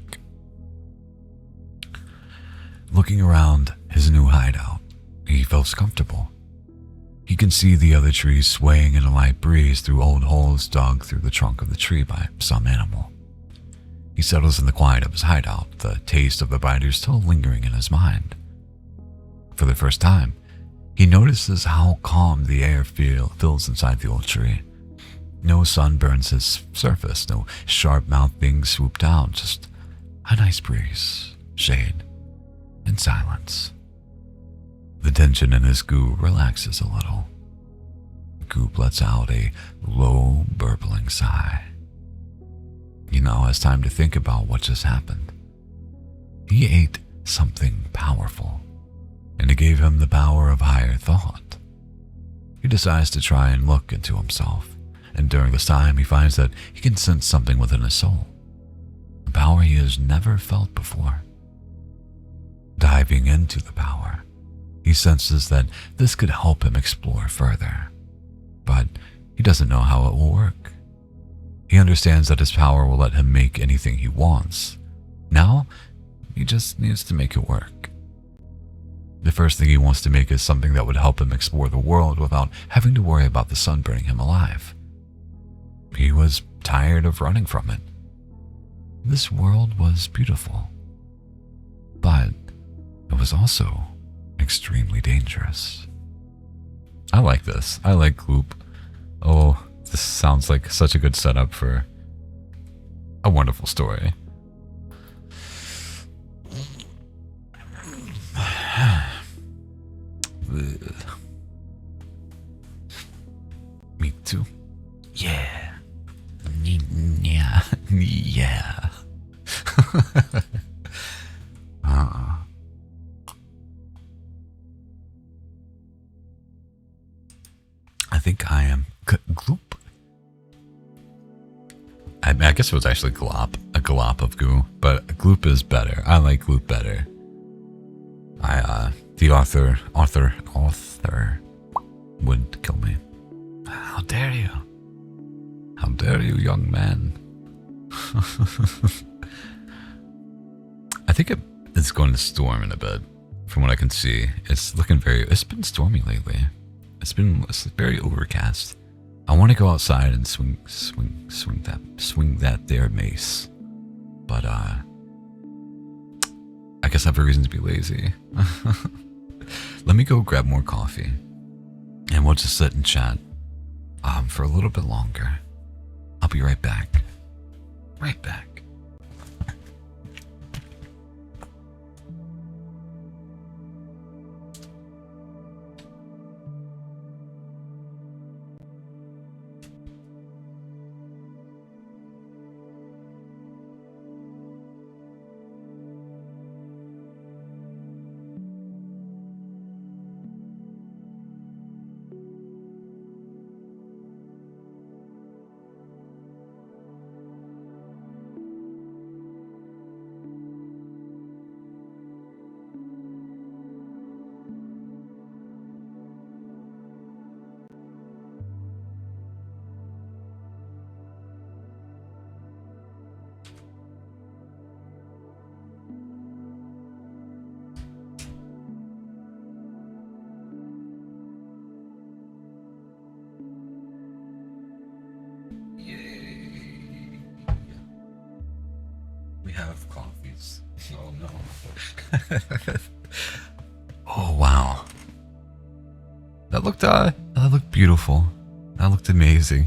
Looking around his new hideout, he feels comfortable. He can see the other trees swaying in a light breeze through old holes dug through the trunk of the tree by some animal. He settles in the quiet of his hideout, the taste of the biters still lingering in his mind. For the first time, he notices how calm the air feels inside the old tree. No sun burns his surface, no sharp-mouthed things swoop down, just a nice breeze, shade, and silence. The tension in his goo relaxes a little. Goop lets out a low, burbling sigh. He now has time to think about what just happened. He ate something powerful, and it gave him the power of higher thought. He decides to try and look into himself, and during this time he finds that he can sense something within his soul, a power he has never felt before. Diving into the power, he senses that this could help him explore further, but he doesn't know how it will work. He understands that his power will let him make anything he wants. Now, he just needs to make it work. The first thing he wants to make is something that would help him explore the world without having to worry about the sun burning him alive. He was tired of running from it. This world was beautiful, but it was also extremely dangerous. I like this. I like Gloop. Oh, this sounds like such a good setup for a wonderful story. Me too. Yeah. Yeah. Yeah. I think I am Gloop. I guess it was actually Glop, a glop of goo, but Gloop is better. I like Gloop better. The author would kill me. How dare you? How dare you, young man? I think it's going to storm in a bit from what I can see. It's looking it's been stormy lately. It's very overcast. I want to go outside and swing that there mace. But I guess I have a reason to be lazy. Let me go grab more coffee. And we'll just sit and chat for a little bit longer. I'll be right back. Right back. Have coffees. Oh no. Oh wow. That looked beautiful. That looked amazing.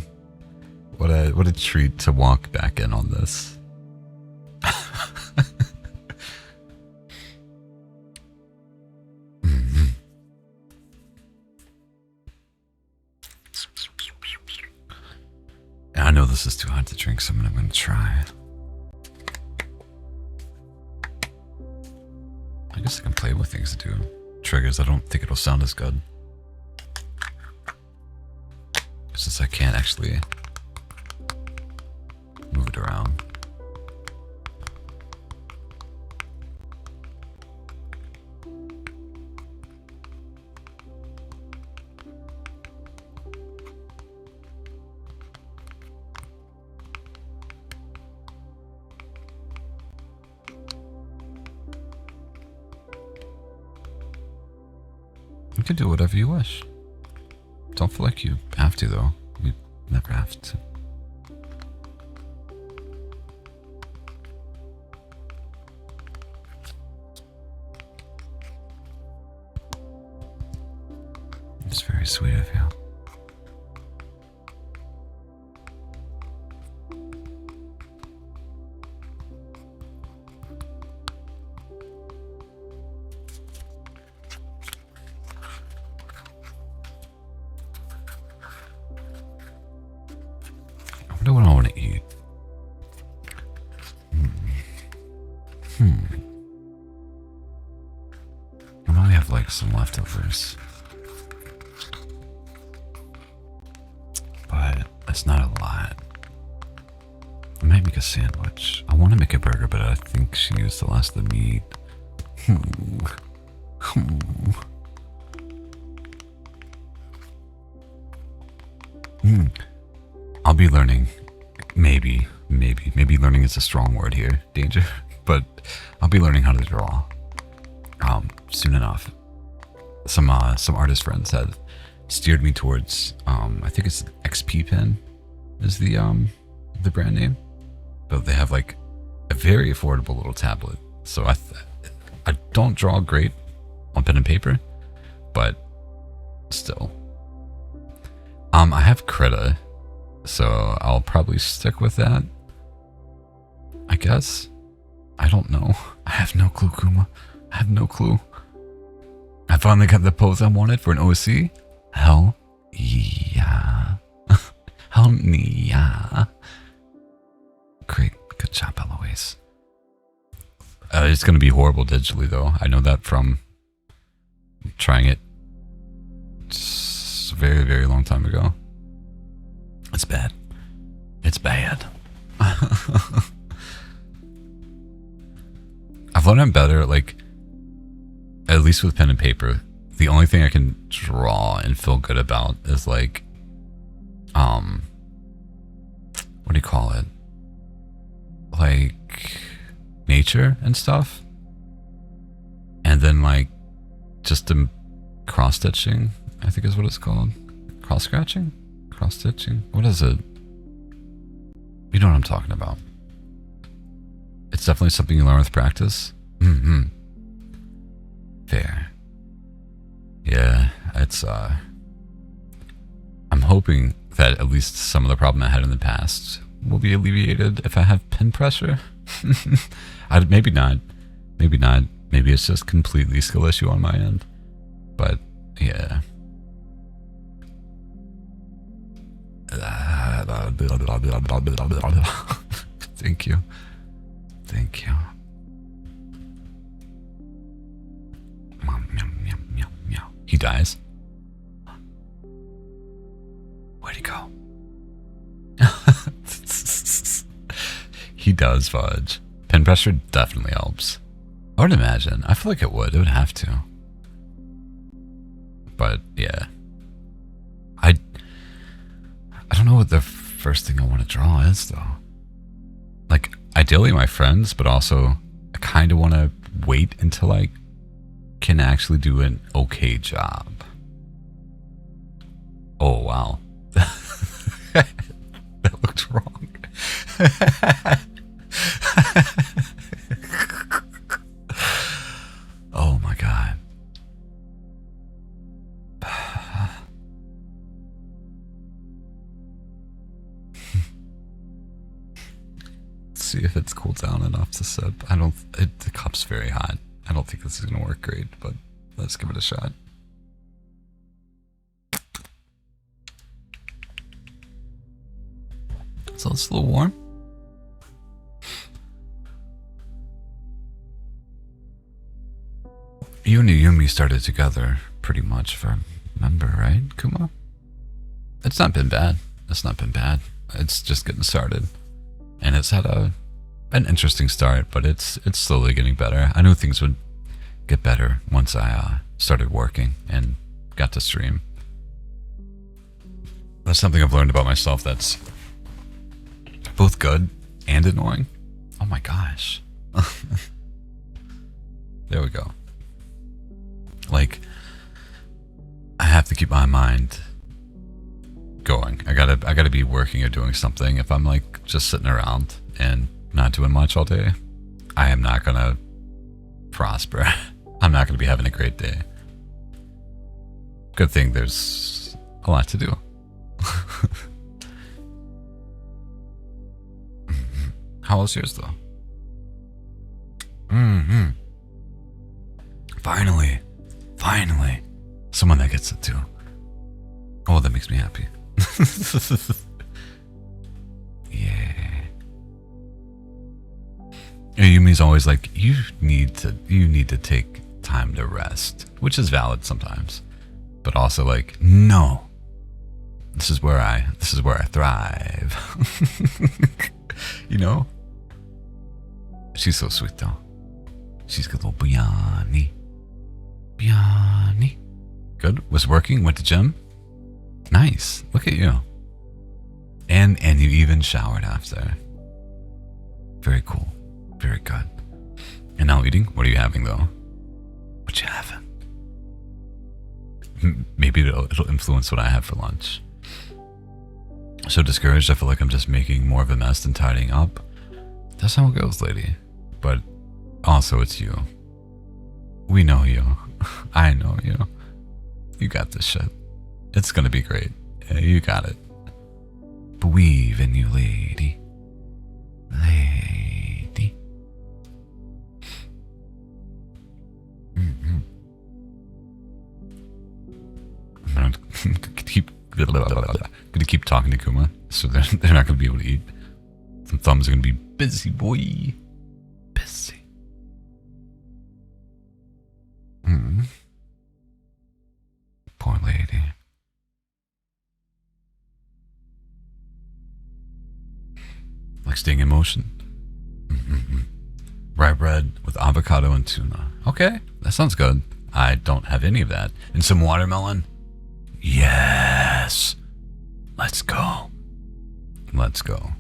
What a treat to walk back in on this. I know this is too hot to drink, so I'm gonna try. I guess I can play with things to do triggers. I don't think it'll sound as good. Since I can't actually move it around. You can do whatever you wish. Don't feel like you have to, though. We never have to. It's very sweet of you. I wonder what I want to eat. I might have like some leftovers. But it's not a lot. I might make a sandwich. I want to make a burger, but I think she used the last of the meat. I'll be learning. Maybe learning is a strong word here, danger. But I'll be learning how to draw soon enough. Some artist friends have steered me towards I think it's XP Pen is the brand name, but they have like a very affordable little tablet. So I don't draw great on pen and paper, but still. I have Krita, so I'll probably stick with that. I guess. I don't know. I have no clue, Kuma. I have no clue. I finally got the pose I wanted for an OC. Hell yeah. Hell yeah. Great. Good job, Eloise. It's going to be horrible digitally, though. I know that from trying it a very, very long time ago. It's bad. It's bad. I've learned I'm better at, like, at least with pen and paper. The only thing I can draw and feel good about is, like, what do you call it? Like, nature and stuff. And then, like, just cross stitching, I think is what it's called. Cross scratching? Cross stitching? What is it? You know what I'm talking about. It's definitely something you learn with practice. Mm-hmm. Fair. Yeah, it's I'm hoping that at least some of the problem I had in the past will be alleviated if I have pen pressure. Maybe not. Maybe not. Maybe it's just completely skill issue on my end. But yeah. Thank you. Thank you. He dies. Where'd he go? He does fudge. Pen pressure definitely helps. I would imagine. I feel like it would. It would have to. But yeah. I don't know what the first thing I want to draw is though. Like ideally my friends, but also I kind of want to wait until I can actually do an okay job. Oh wow. That looked wrong. Oh my god. Let's see if it's cooled down enough to sip. The cup's very hot. I don't think this is gonna work great, but let's give it a shot. So it's a little warm. You and Yumi started together pretty much, if I remember, right, Kuma? It's not been bad. It's not been bad. It's just getting started. And it's had an interesting start, but it's slowly getting better. I knew things would get better once I started working and got to stream. That's something I've learned about myself that's both good and annoying. Oh my gosh. There we go. Like, I have to keep my mind going. I gotta be working or doing something. If I'm like just sitting around and not doing much all day, I am not gonna prosper. I'm not gonna be having a great day. Good thing there's a lot to do. How was yours though? Finally. Someone that gets it too. Oh, that makes me happy. Yeah. Yumi's always like, you need to take time to rest, which is valid sometimes. But also like, no. This is where I thrive. You know? She's so sweet though. She's got a little Biani. Good. Was working, went to gym. Nice. Look at you. And you even showered after. Very cool. Very good. And now eating? What are you having though? What you having? Maybe it'll influence what I have for lunch. So discouraged, I feel like I'm just making more of a mess than tidying up. That's how it goes, lady. But also it's you. We know you. I know you. You got this shit. It's gonna be great. Yeah, you got it. Believe in you, lady. Lady. I'm gonna keep talking to Kuma, so they're not gonna be able to eat. Some thumbs are gonna be busy, boy. Busy. Poor lady. Like staying in motion. Rye bread with avocado and tuna. Okay, that sounds good. I don't have any of that. And some watermelon? Yes. Let's go. Let's go.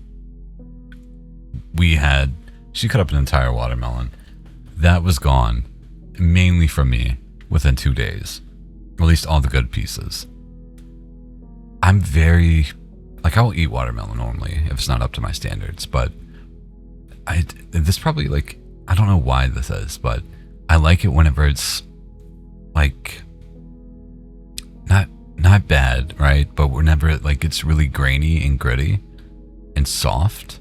She cut up an entire watermelon. That was gone. Mainly from me. within 2 days. Or at least all the good pieces. I'm very... Like, I'll eat watermelon normally if it's not up to my standards, but this probably, like... I don't know why this is, but I like it whenever it's, like... Not bad, right? But whenever it, like, it's really grainy and gritty and soft,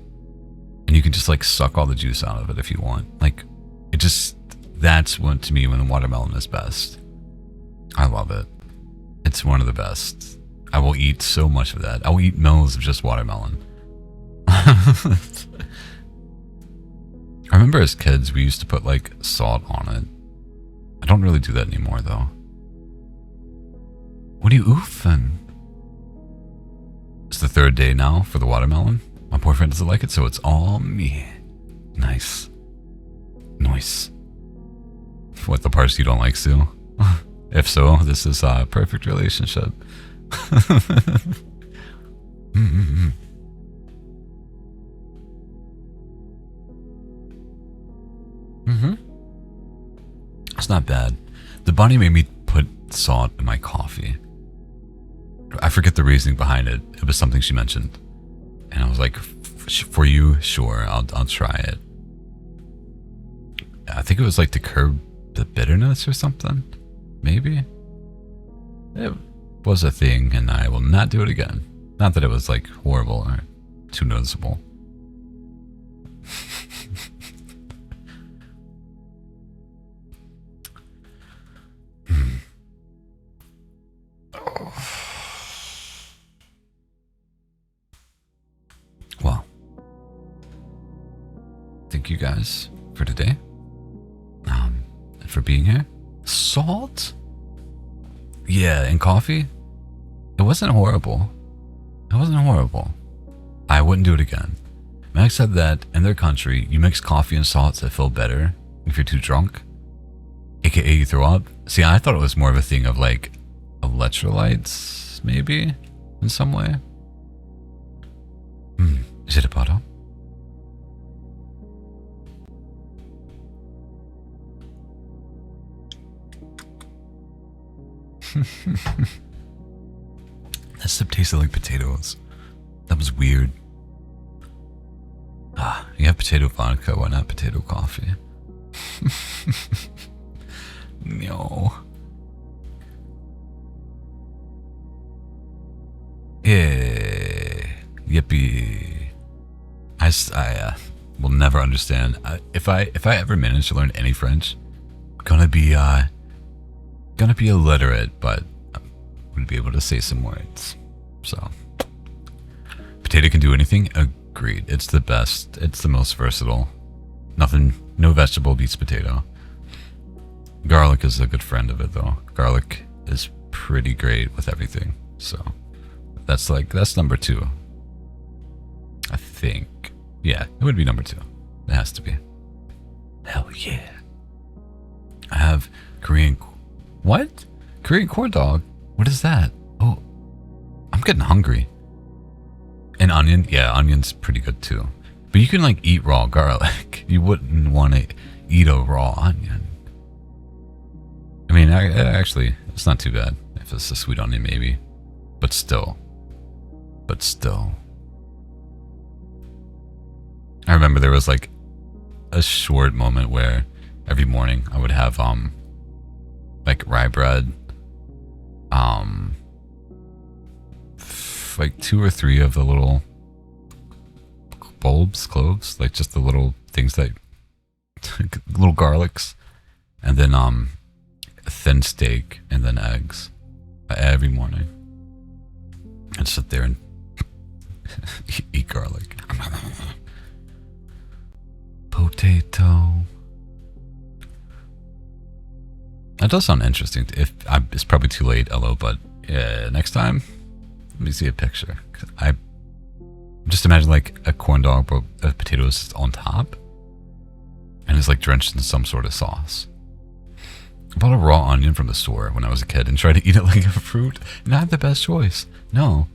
and you can just, like, suck all the juice out of it if you want. Like, it just... That's when, to me, when the watermelon is best. I love it. It's one of the best. I will eat so much of that. I will eat mils of just watermelon. I remember as kids, we used to put, like, salt on it. I don't really do that anymore, though. What are you oofing? It's the 3rd day now for the watermelon. My boyfriend doesn't like it, so it's all me. Nice. Nice. What, the parts you don't like, Sue? If so, this is a perfect relationship. Mm-hmm. Mm-hmm. It's not bad. The bunny made me put salt in my coffee. I forget the reasoning behind it. It was something she mentioned. And I was like, for you, sure, I'll try it. I think it was like to curb the bitterness or something. Maybe. It was a thing, and I will not do it again. Not that it was like horrible or too noticeable. Well, thank you guys for today. And for being here. Salt? Yeah, and coffee? It wasn't horrible. It wasn't horrible. I wouldn't do it again. Max said that in their country, you mix coffee and salt to feel better if you're too drunk. AKA you throw up. See, I thought it was more of a thing of like electrolytes, maybe, in some way. Is it a bottle? That sip tasted like potatoes. That was weird. You have potato vodka, why not potato coffee? No. Yeah. Yippee. I will never understand. If I ever manage to learn any French, gonna be illiterate, but I would be able to say some words. So, potato can do anything. Agreed. It's the best. It's the most versatile. No vegetable beats potato. Garlic is a good friend of it, though. Garlic is pretty great with everything. So, that's number 2. I think. Yeah, it would be number 2. It has to be. Hell yeah. I have Korean... What? Korean corn dog? What is that? Oh, I'm getting hungry. And onion? Yeah, onion's pretty good too. But you can like eat raw garlic. You wouldn't want to eat a raw onion. I mean, actually, it's not too bad. If it's a sweet onion, maybe. But still. I remember there was like a short moment where every morning I would have like rye bread, like 2 or 3 of the little cloves, like just the little things that, little garlics, and then a thin steak, and then eggs, every morning. I'd sit there and eat garlic. Potato. That does sound interesting. It's probably too late, LO, but next time, let me see a picture. I just imagine like a corn dog, but potatoes on top, and it's like drenched in some sort of sauce. I bought a raw onion from the store when I was a kid and tried to eat it like a fruit. Not the best choice. No,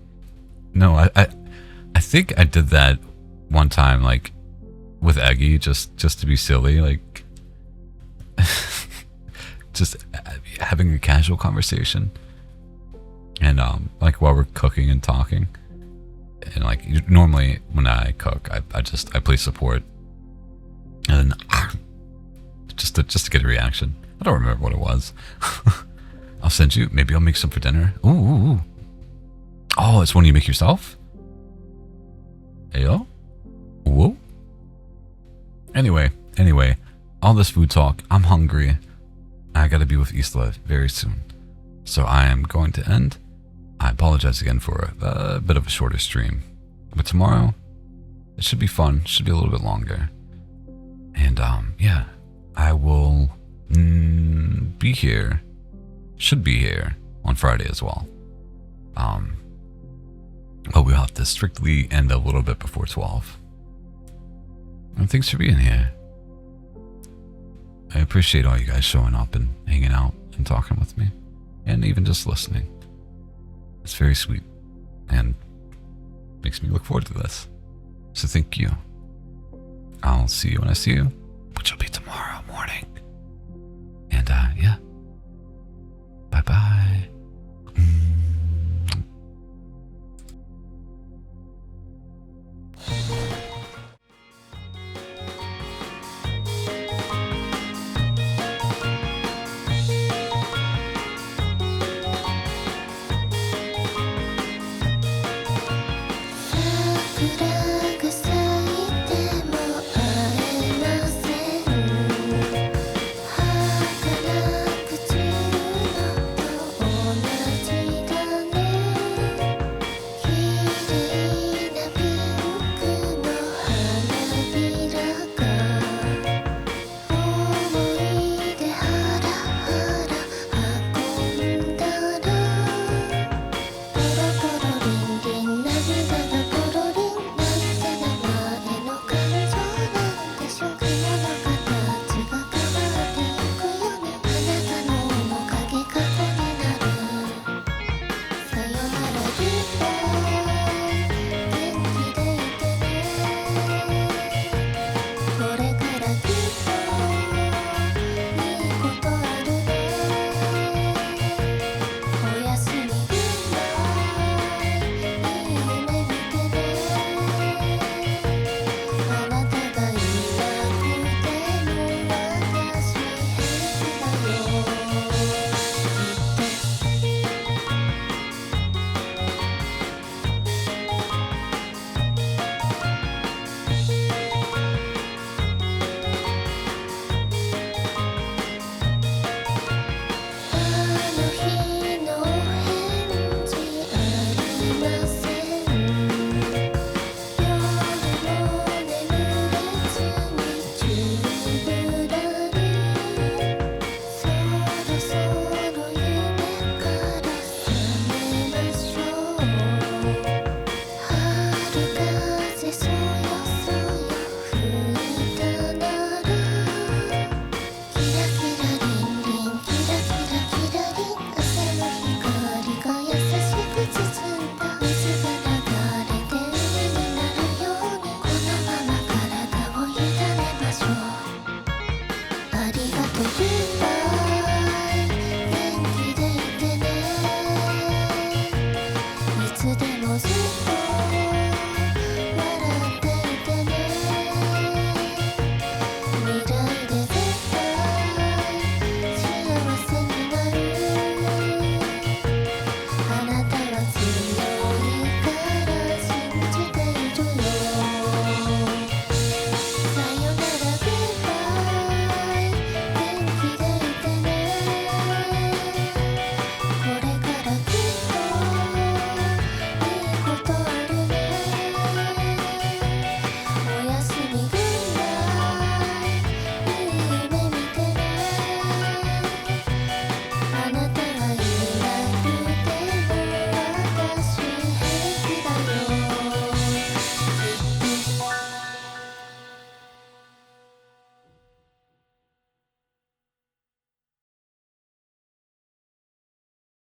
I think I did that one time, like with Eggy, just to be silly, like. just having a casual conversation. And like while we're cooking and talking. And like normally when I cook, I play support. And just to get a reaction. I don't remember what it was. I'll send you. Maybe I'll make some for dinner. Ooh. Oh, it's one you make yourself? Heyo? Whoa. Anyway, all this food talk, I'm hungry. I gotta be with Isla very soon. So I am going to end. I apologize again for a bit of a shorter stream. But tomorrow, it should be fun. It should be a little bit longer. And yeah, I will be here. Should be here on Friday as well. But we'll have to strictly end a little bit before 12. And thanks for being here. I appreciate all you guys showing up and hanging out and talking with me. And even just listening. It's very sweet. And makes me look forward to this. So thank you. I'll see you when I see you, which will be tomorrow morning. And yeah. Bye-bye.